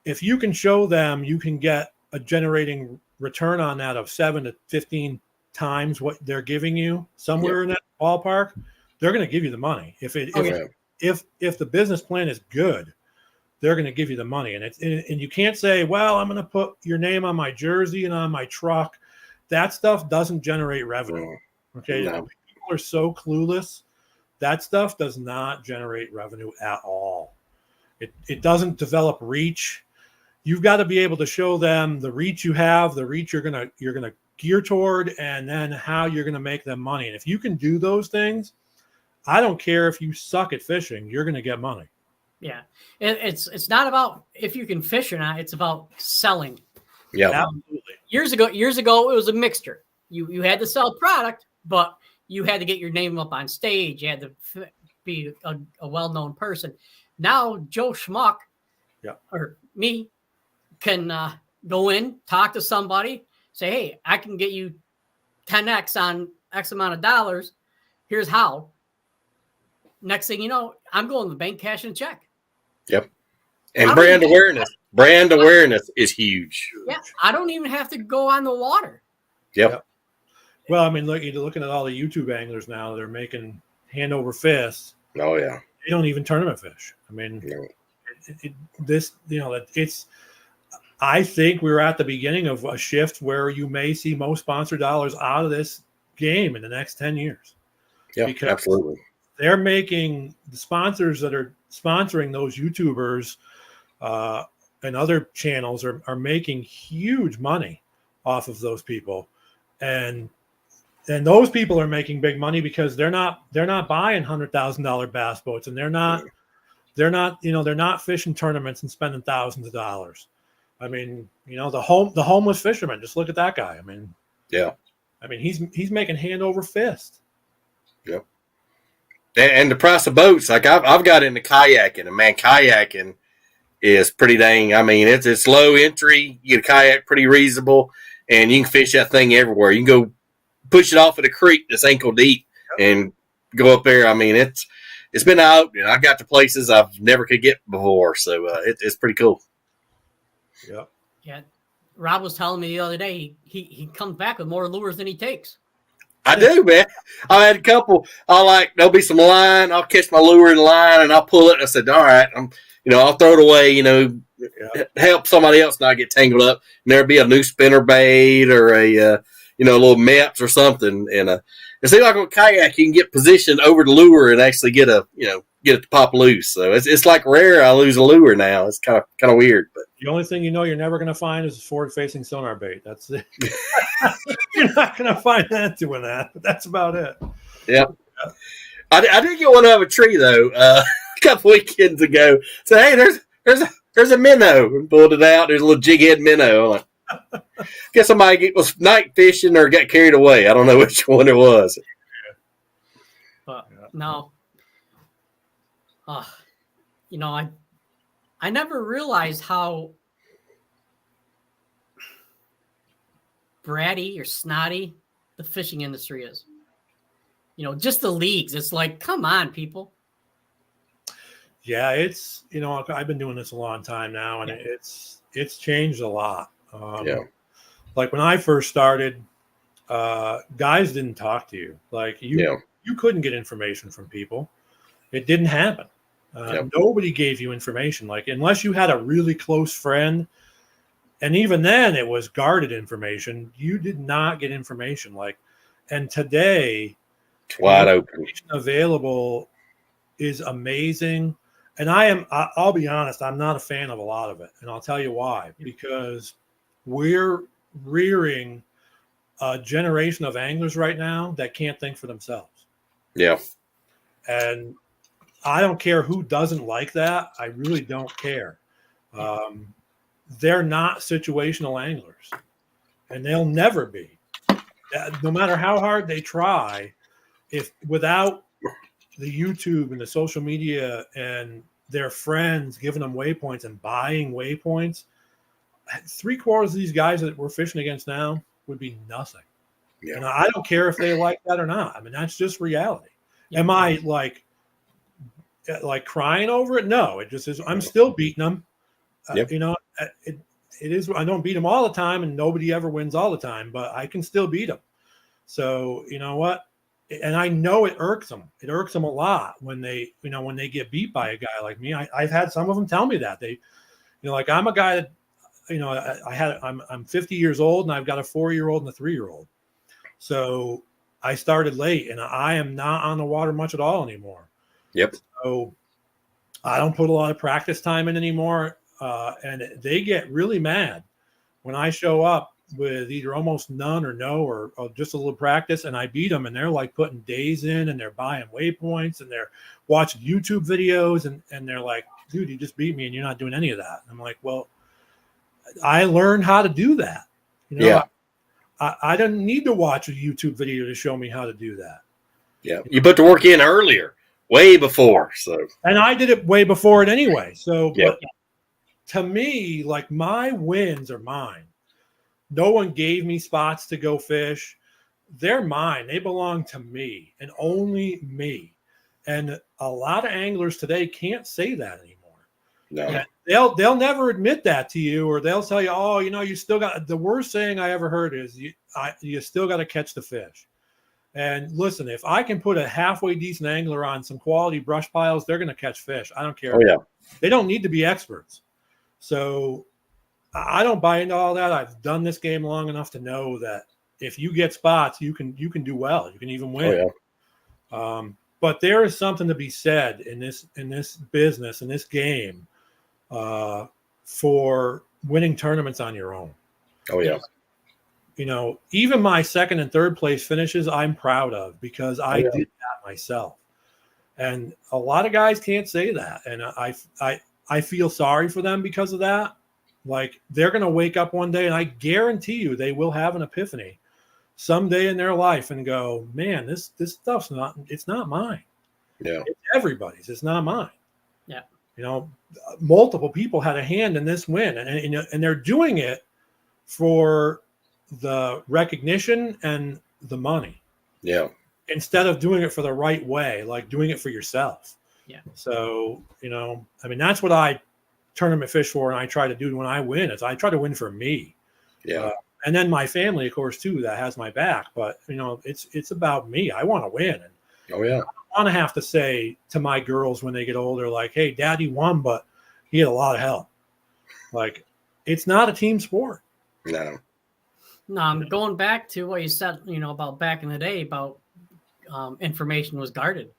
If you can show them you can get a generating return on that of 7 to 15 times what they're giving you, somewhere in that ballpark, they're going to give you the money. If the business plan is good, they're going to give you the money. And you can't say, well, I'm going to put your name on my jersey and on my truck. That stuff doesn't generate revenue. Okay. No. People are so clueless. That stuff does not generate revenue at all. It doesn't develop reach. You've got to be able to show them the reach you have, the reach you're gonna gear toward, and then how you're gonna make them money. And if you can do those things, I don't care if you suck at fishing, you're gonna get money. Yeah, it's not about if you can fish or not. It's about selling. Yeah, absolutely. Years ago, it was a mixture. You had to sell product, but you had to get your name up on stage. You had to be a well-known person. Now Joe Schmuck, or me, can go in, talk to somebody, say, hey, I can get you 10x on X amount of dollars. Here's how. Next thing you know, I'm going to the bank cashing a check. Yep. And brand awareness is huge. Yeah. I don't even have to go on the water. Yep. Well, I mean, looking at all the YouTube anglers now, they're making hand over fist. Oh, yeah. They don't even tournament fish. I mean, I think we're at the beginning of a shift where you may see most sponsor dollars out of this game in the next 10 years. Yeah, because absolutely. They're making the sponsors that are sponsoring those YouTubers and other channels are making huge money off of those people. And those people are making big money because they're not buying $100,000 bass boats, and they're not fishing tournaments and spending thousands of dollars. I mean, the homeless fisherman, just look at that guy. I mean, yeah. I mean, he's making hand over fist. Yep. And the price of boats, like I've got into kayaking, and man, kayaking is pretty dang. I mean, it's low entry. You get a kayak pretty reasonable, and you can fish that thing everywhere. You can go push it off at a creek that's ankle deep and go up there. I mean, it's been out, and I got to places I've never could get before, so it's pretty cool. Yeah. Yeah. Rob was telling me the other day he comes back with more lures than he takes. I do, man. I had a couple. There'll be some line. I'll catch my lure in the line and I'll pull it. And I said, all right, I'll throw it away, help somebody else not get tangled up. And there'll be a new spinner bait or a little Meps or something. And it seems like with kayak, you can get positioned over the lure and actually get it to pop loose. So it's like rare I lose a lure now. It's kind of weird, but the only thing you're never going to find is a forward-facing sonar bait. That's it. You're not going to find that doing that. But that's about it. Yeah. I did get one out of a tree though a couple weekends ago. So hey, there's a minnow, and pulled it out. There's a little jig head minnow. I'm like, guess somebody was night fishing or got carried away. I don't know which one it was. But no. I never realized how bratty or snotty the fishing industry is. Just the leagues. It's like, come on, people. Yeah, it's I've been doing this a long time now, and it's changed a lot. Like when I first started, guys didn't talk to you. Like you couldn't get information from people. It didn't happen. Nobody gave you information, like unless you had a really close friend, and even then it was guarded information. You did not get information. And today, it's wide open. Available is amazing. And I'll be honest, I'm not a fan of a lot of it, and I'll tell you why. Because we're rearing a generation of anglers right now that can't think for themselves. Yeah, and I don't care who doesn't like that. I really don't care. They're not situational anglers, and they'll never be. No matter how hard they try, if without the YouTube and the social media and their friends giving them waypoints and buying waypoints, 3/4 of these guys that we're fishing against now would be nothing. Yeah. And I don't care if they like that or not. I mean, that's just reality. Yeah. Am I like crying over it? No, it just is. I'm still beating them. It is. I don't beat them all the time, and nobody ever wins all the time, but I can still beat them. So you know what? and I know it irks them. It irks them a lot when they get beat by a guy like me. I've had some of them tell me that like I'm a guy that, I'm 50 years old and I've got a 4-year-old and a 3-year-old. So I started late and I am not on the water much at all anymore. Yep. So I don't put a lot of practice time in anymore. And they get really mad when I show up with either almost none or no, or just a little practice, and I beat them, and they're like putting days in, and they're buying waypoints, and they're watching YouTube videos, and they're like, dude, you just beat me and you're not doing any of that. And I'm like, well, I learned how to do that. Yeah. I didn't need to watch a YouTube video to show me how to do that. Yeah. You put the work in earlier, way before. So, and I did it way before it anyway. So, yeah. But to me, like, my wins are mine. No one gave me spots to go fish. They're mine. They belong to me and only me. And a lot of anglers today can't say that anymore. No. And they'll never admit that to you, or they'll tell you, oh, you still got, the worst saying I ever heard is you still got to catch the fish. And listen, if I can put a halfway decent angler on some quality brush piles, they're going to catch fish. I don't care. Oh, yeah. They don't need to be experts. So I don't buy into all that. I've done this game long enough to know that if you get spots, you can do well. You can even win. Oh, yeah. But there is something to be said in this business, in this game, for winning tournaments on your own. Oh, yeah. Even my second and third place finishes, I'm proud of, because I did that myself. And a lot of guys can't say that. And I feel sorry for them because of that. Like, they're going to wake up one day, and I guarantee you they will have an epiphany someday in their life and go, man, this stuff's it's not mine. Yeah. It's everybody's. It's not mine. Yeah. Multiple people had a hand in this win, and they're doing it for the recognition and the money. Yeah. Instead of doing it for the right way, like doing it for yourself. Yeah. So, that's what I tournament fish for, and I try to do when I win, is I try to win for me. Yeah. And then my family, of course, too, that has my back. But, it's about me. I want to win. And Oh, yeah. I want to have to say to my girls when they get older, like, hey, Daddy won, but he had a lot of help. Like, it's not a team sport. No. No, I'm going back to what you said, about back in the day about information was guarded.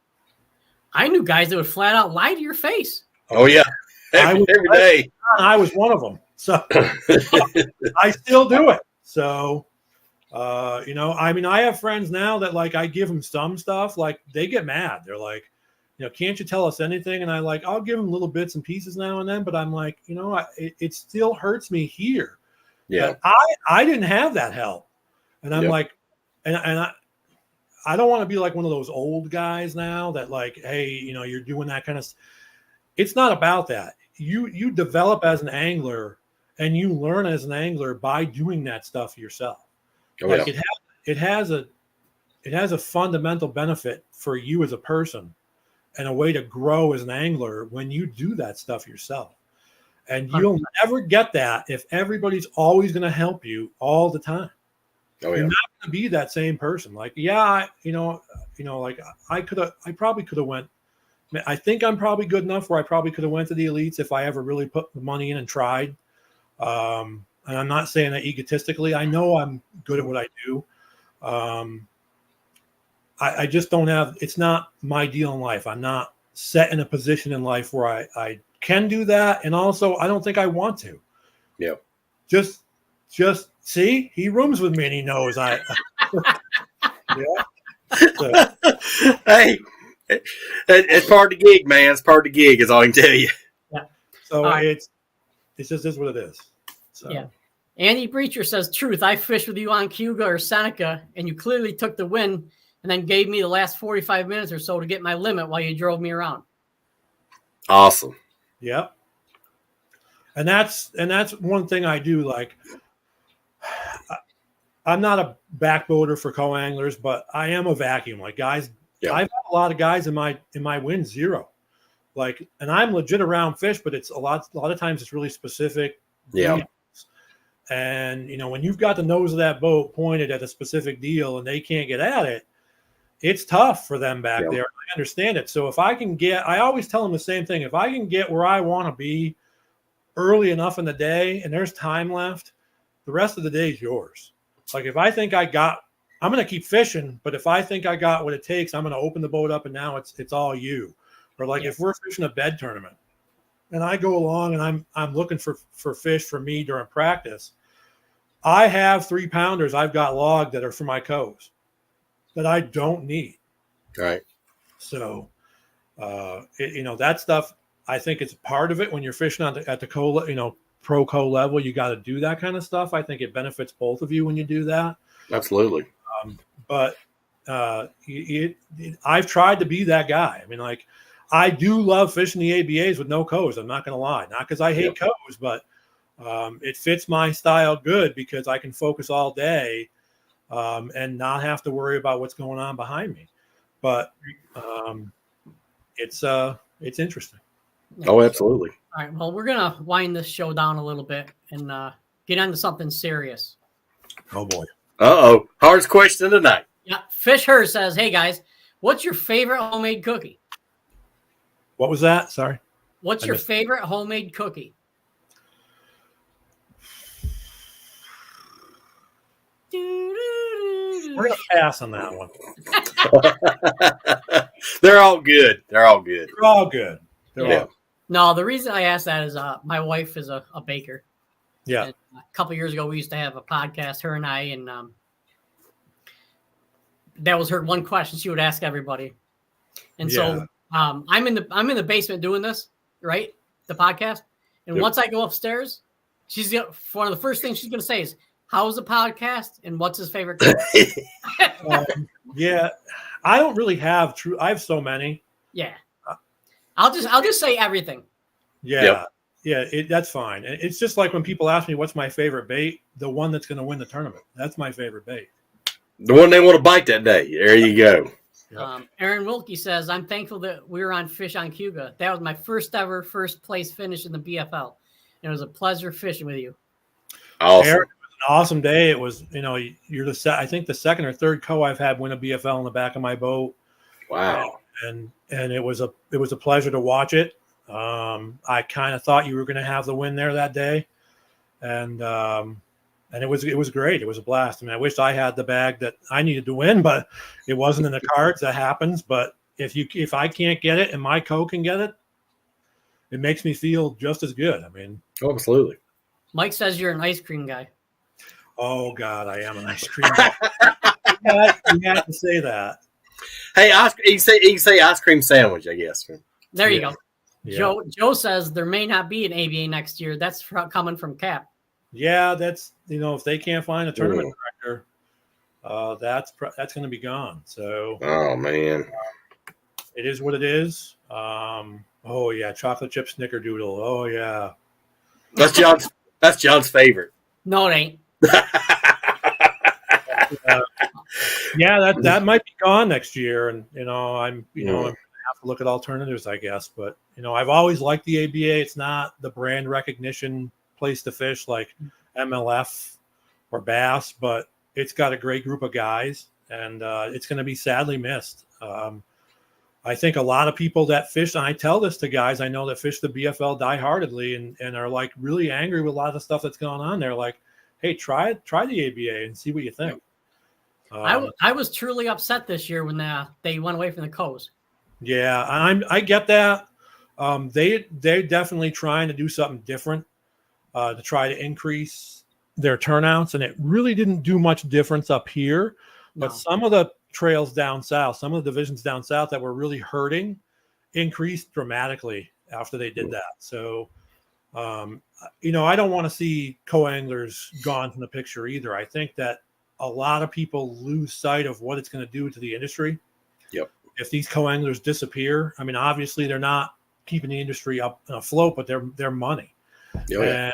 I knew guys that would flat out lie to your face. Oh, yeah. Every day. I was one of them. So I still do it. So, I have friends now that, like, I give them some stuff, like, they get mad. They're like, can't you tell us anything? And I'll give them little bits and pieces now and then, but I'm like, it still hurts me here. Yeah. I didn't have that help. And I'm like, and I don't want to be like one of those old guys now that, like, hey, you're doing that kind of. It's not about that. You develop as an angler, and you learn as an angler by doing that stuff yourself. Oh, like, yeah. it has a fundamental benefit for you as a person, and a way to grow as an angler when you do that stuff yourself. And you'll never get that if everybody's always going to help you all the time. Oh, yeah. You're not going to be that same person. Like, yeah, like I probably could have went. I think I'm probably good enough where I probably could have went to the elites if I ever really put the money in and tried. And I'm not saying that egotistically. I know I'm good at what I do. I just don't have. It's not my deal in life. I'm not set in a position in life where I can do that, and also I don't think I want to. Yeah. Just see, he rooms with me and he knows I. Yeah. So. Hey, it's part of the gig, man. It's part of the gig, is all I can tell you. Yeah. So it's just is what it is. So. Yeah. Andy Breacher says, truth, I fished with you on Cuga or Seneca, and you clearly took the win and then gave me the last 45 minutes or so to get my limit while you drove me around. Awesome. Yep. And that's one thing I do. Like, I'm not a backboarder for co-anglers, but I am a vacuum. Like, guys, I've had a lot of guys in my win zero. Like, and I'm legit around fish, but it's a lot of times it's really specific. Yeah. Deals. And when you've got the nose of that boat pointed at a specific deal and they can't get at it, it's tough for them back Yeah. there. I understand it. So if I can get, I always tell them the same thing. If I can get where I want to be early enough in the day and there's time left, the rest of the day is yours. Like if I think I'm going to keep fishing, but if I think I got what it takes, I'm going to open the boat up and now it's all you. Or like if we're fishing a bed tournament and I go along and I'm looking for fish for me during practice, I have 3-pounders I've got logged that are for my coves that I don't need. Right. So, that stuff, I think it's part of it when you're fishing at the pro co level. You got to do that kind of stuff. I think it benefits both of you when you do that. Absolutely. But I've tried to be that guy. I mean, like I do love fishing the ABAs with no coves. I'm not going to lie. Not because I hate coves, but it fits my style good because I can focus all day and not have to worry about what's going on behind me. But it's interesting. Oh, absolutely. All right. Well, we're gonna wind this show down a little bit and get into something serious. Oh boy. Uh-oh. Hardest question tonight. Yeah. Fish Her says, "Hey guys, what's your favorite homemade cookie? What was that? Sorry. What's your favorite homemade cookie?" We're gonna pass on that one. They're all good. They're all good. No, the reason I asked that is my wife is a baker. Yeah. And a couple years ago, we used to have a podcast, her and I, and that was her one question she would ask everybody. And so I'm in the basement doing this, right? The podcast. And once I go upstairs, one of the first things she's going to say is, "How's the podcast? And what's his favorite cookie?" Yeah. I don't really have I have so many. Yeah. I'll just say everything. Yeah. Yep. Yeah. That's fine. It's just like when people ask me, what's my favorite bait? The one that's going to win the tournament. That's my favorite bait. The one they want to bite that day. There you go. Yep. Aaron Wilkie says, "I'm thankful that we were on Fish on Cuba. That was my first place finish in the BFL. And it was a pleasure fishing with you." Awesome. Aaron, it was an awesome day. It was, you're I think the second or third I've had win a BFL in the back of my boat. Wow. And it was a pleasure to watch it. I kind of thought you were going to have the win there that day. And it was great. It was a blast. I mean, I wish I had the bag that I needed to win, but it wasn't in the cards. That happens. But if I can't get it and my co can get it, it makes me feel just as good. I mean, absolutely. Mike says you're an ice cream guy. Oh God, I am an ice cream guy. You have to say that. Hey, you can say ice cream sandwich, I guess. There you go. Yeah. Joe says there may not be an ABA next year. That's coming from Cap. Yeah, that's if they can't find a tournament director, that's going to be gone. So, oh man, it is what it is. Oh yeah, chocolate chip snickerdoodle. Oh yeah, that's John's favorite. No, it ain't. Yeah, that might be gone next year, and I'm I'm gonna have to look at alternatives, I guess. But I've always liked the ABA. It's not the brand recognition place to fish like MLF or Bass, but it's got a great group of guys, and it's going to be sadly missed. I think a lot of people that fish, and I tell this to guys I know that fish the BFL diehardedly and are like really angry with a lot of the stuff that's going on there. Like, hey, try the ABA and see what you think. I was truly upset this year when they went away from the coast. Yeah, I get that. They're definitely trying to do something different to try to increase their turnouts, and it really didn't do much difference up here. But some of the trails down south, some of the divisions down south that were really hurting, increased dramatically after they did that. So, I don't want to see co-anglers gone from the picture either. I think that a lot of people lose sight of what it's going to do to the industry. Yep. If these co-anglers disappear, I mean, obviously they're not keeping the industry up and afloat, but they're money. Oh, yeah. And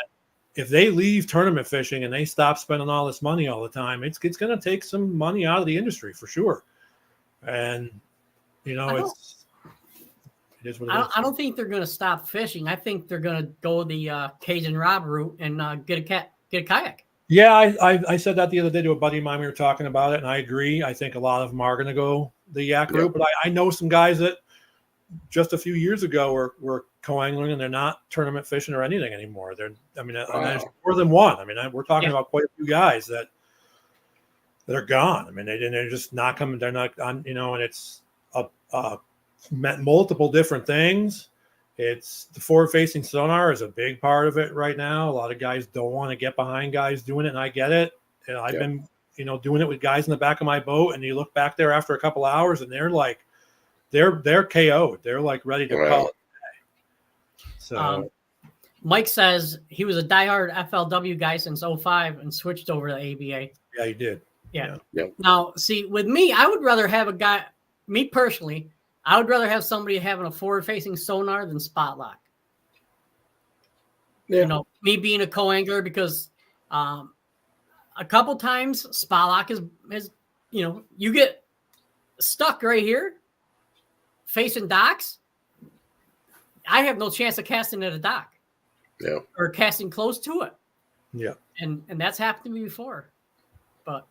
if they leave tournament fishing and they stop spending all this money all the time, it's going to take some money out of the industry for sure. And it is what it is. I don't think they're going to stop fishing. I think they're going to go the Cajun Rob route and get a kayak. Yeah, I said that the other day to a buddy of mine. We were talking about it, and I agree. I think a lot of them are going to go the yak route, but I know some guys that just a few years ago were co-angling, and they're not tournament fishing or anything anymore. And there's more than one. I mean, we're talking about quite a few guys that are gone. I mean, they're just not coming. They're not on, and it's meant multiple different things. It's the forward-facing sonar is a big part of it right now. A lot of guys don't want to get behind guys doing it, and I get it. And I've been, doing it with guys in the back of my boat, and you look back there after a couple hours, and they're like, they're KO'd. They're like ready to call it a day. So Mike says he was a diehard FLW guy since 05 and switched over to ABA. Yeah, he did. Yeah. Now, see, with me, I would rather have a guy. Me personally, I would rather have somebody having a forward-facing sonar than spot lock. Yeah. Me being a co-angler, because a couple times spot lock is you get stuck right here facing docks. I have no chance of casting at a dock. Yeah. Or casting close to it. Yeah. And that's happened to me before. But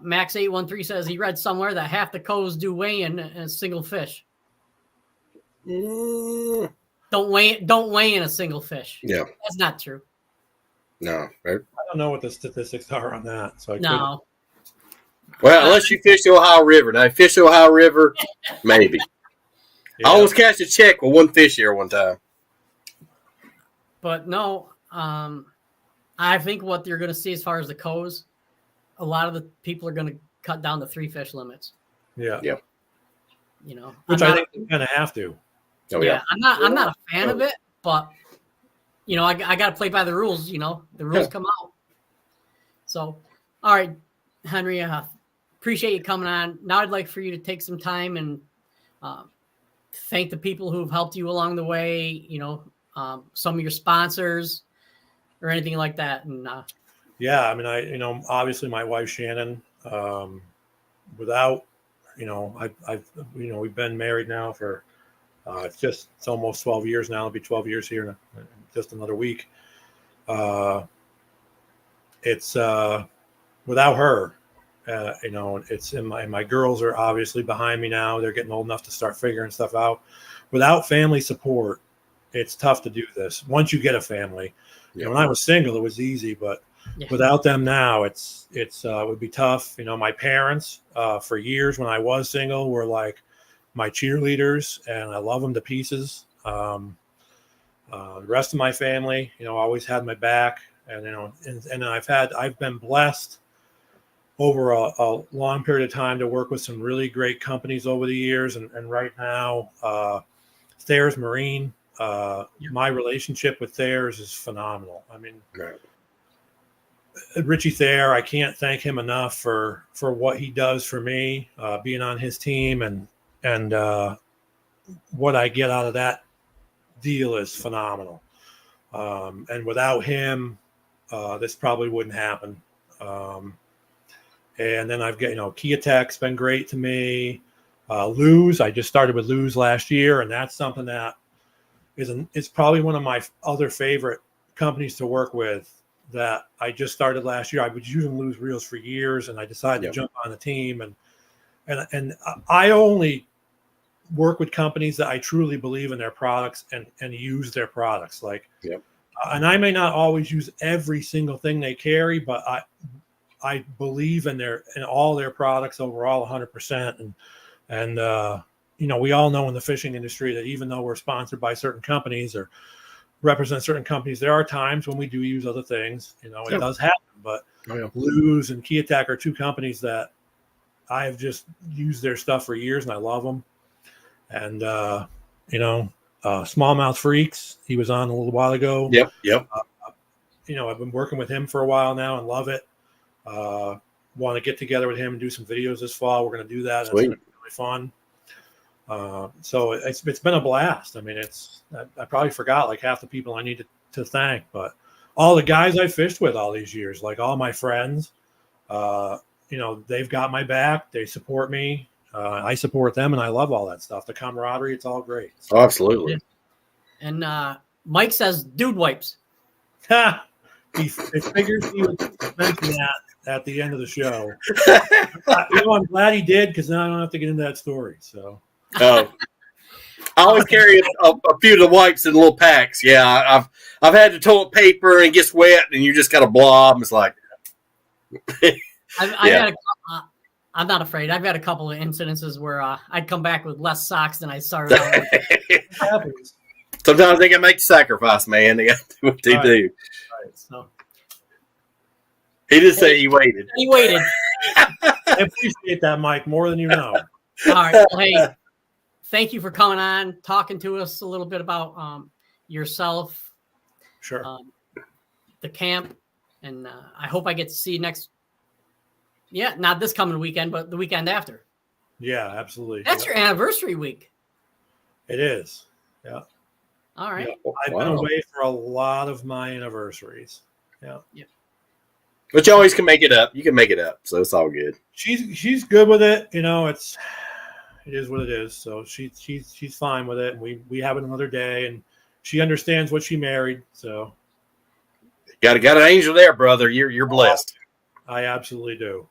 Max 813 says he read somewhere that half the coves do weigh in a single fish. Don't weigh in a single fish. Yeah. That's not true. No. Right? I don't know what the statistics are on that. So No. Well, unless you fish the Ohio River. Now, fish the Ohio River, maybe. Yeah. I almost cast a check with one fish here one time. But no, I think what you're going to see as far as the coves, a lot of the people are going to cut down to 3 fish limits. Yeah. Which I think they kind of have to. Oh, yeah. I'm not a fan of it, but I got to play by the rules. The rules come out. So, all right, Henry, appreciate you coming on. Now I'd like for you to take some time and thank the people who've helped you along the way. Some of your sponsors or anything like that. And yeah, I mean, obviously my wife Shannon. Without, we've been married now for it's almost 12 years now. It'll be 12 years here in just another week. It's without her. It's my girls are obviously behind me now. They're getting old enough to start figuring stuff out. Without family support, it's tough to do this. Once you get a family, when I was single, it was easy, but without them now, it would be tough. My parents, for years when I was single, were like my cheerleaders, and I love them to pieces. The rest of my family, always had my back, and and I've been blessed over a long period of time to work with some really great companies over the years. And right now, Thayer's Marine, my relationship with Thayer's is phenomenal. I mean, Richie Thayer, I can't thank him enough for what he does for me, being on his team, and what I get out of that deal is phenomenal. And without him, this probably wouldn't happen. And then I've got, Kia Tech's been great to me. Luz, I just started with Luz last year, and that's something that it's probably one of my other favorite companies to work with that I just started last year. I was using Luz reels for years, and I decided to jump on the team. And I only work with companies that I truly believe in their products and use their products. And I may not always use every single thing they carry, but I believe in all their products overall 100%. And we all know in the fishing industry that even though we're sponsored by certain companies or represent certain companies, there are times when we do use other things. It does happen. But Luz and Kia Tech are 2 companies that I have just used their stuff for years, and I love them. And Smallmouth Freaks, he was on a little while ago. Yep. I've been working with him for a while now and love it. Want to get together with him and do some videos this fall. We're going to do that. Sweet. It's really fun. So it's been a blast. I mean, I probably forgot like half the people I need to thank, but all the guys I fished with all these years, like all my friends, they've got my back. They support me. I support them, and I love all that stuff. The camaraderie, it's all great. So. Oh, absolutely. And Mike says, dude wipes. Yeah, he figures he would mention that at the end of the show. I'm glad he did, because now I don't have to get into that story. So, I always carry a few of the wipes in little packs. Yeah, I've had the toilet paper and it gets wet, and you just got a blob. It's like, I'm not afraid. I've had a couple of incidences where I'd come back with less socks than I started out with. Sometimes they can make the sacrifice, man. They got to do what they do. Right, so. He did say he waited. He waited. I appreciate that, Mike, more than you know. All right. Well, hey, thank you for coming on, talking to us a little bit about yourself. Sure. The camp, and I hope I get to see you next. Yeah, not this coming weekend, but the weekend after. Yeah, absolutely. That's your anniversary week. It is. Yeah. All right. Yeah. I've been away for a lot of my anniversaries. Yeah. But you always can make it up. You can make it up, so it's all good. She's good with it. You know, it is what it is. So she's fine with it. And we have another day, and she understands what she married. So got an angel there, brother. You're blessed. I absolutely do.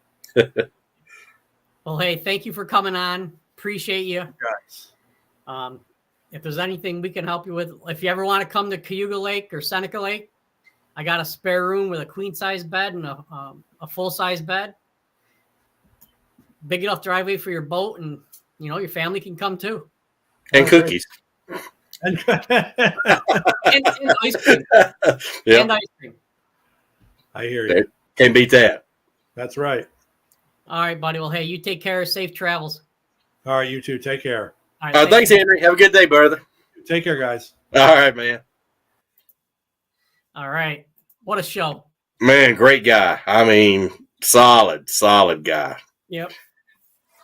Well, hey, thank you for coming on. Appreciate you. Guys. If there's anything we can help you with, if you ever want to come to Cayuga Lake or Seneca Lake, I got a spare room with a queen size bed and a full size bed. Big enough driveway for your boat, and your family can come too. And cookies. And ice cream. Yep. And ice cream. I hear you. Can't beat that. That's right. All right, buddy. Well, hey, you take care. Safe travels. All right, you too. Take care. All right, Thanks, Henry. Have a good day, brother. Take care, guys. All right, man. All right. What a show. Man, great guy. I mean, solid guy. Yep.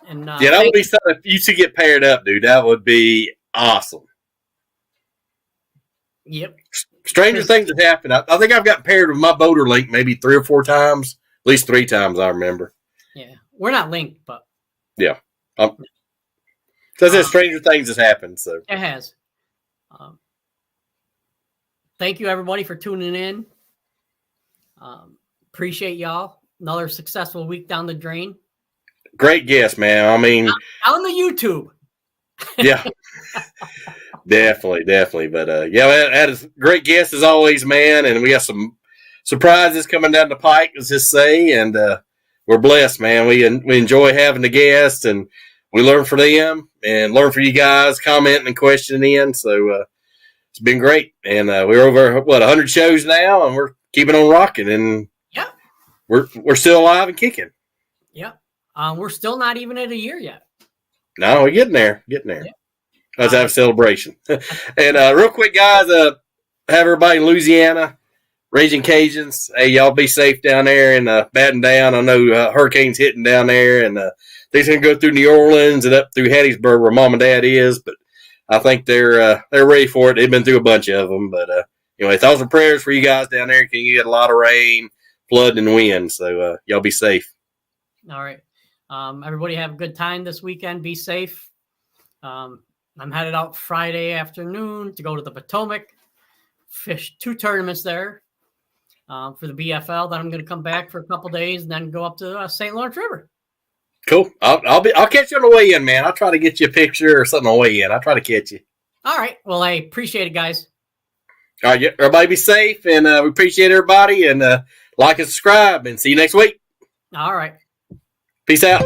And that would be something if you should get paired up, dude. That would be awesome. Yep. Stranger things have happened. I think I've got paired with my boater link maybe 3 or 4 times. At least 3 times I remember. Yeah. We're not linked, but. Yeah. Says stranger things has happened. So it has. Thank you, everybody, for tuning in. Appreciate y'all. Another successful week down the drain. Great guest, man. I mean, on the YouTube. Yeah. Definitely. But that is great guest as always, man. And we got some surprises coming down the pike, let's just say. And we're blessed, man. We enjoy having the guests, and we learn from them and learn from you guys, commenting and questioning in. So it's been great. And we're over 100 shows now, and we're keeping on rocking. And yeah, we're still alive and kicking. Yeah, we're still not even at a year yet. No, we're getting there. Yeah. Let's have a celebration. And real quick, guys, have everybody in Louisiana, Raging Cajuns. Hey, y'all be safe down there and batting down. I know hurricanes hitting down there, and they're going to go through New Orleans and up through Hattiesburg, where Mom and Dad is. But I think they're ready for it. They've been through a bunch of them. But anyway, thoughts and prayers for you guys down there. Can you get a lot of rain, flood, and wind? So y'all be safe. All right. Everybody have a good time this weekend. Be safe. I'm headed out Friday afternoon to go to the Potomac, fish 2 tournaments there for the BFL. Then I'm going to come back for a couple days and then go up to St. Lawrence River. Cool. I'll catch you on the way in, man. I'll try to get you a picture or something on the way in. I'll try to catch you. All right. Well, I appreciate it, guys. All right. Everybody be safe, and we appreciate everybody. And like and subscribe, and see you next week. All right. Peace out.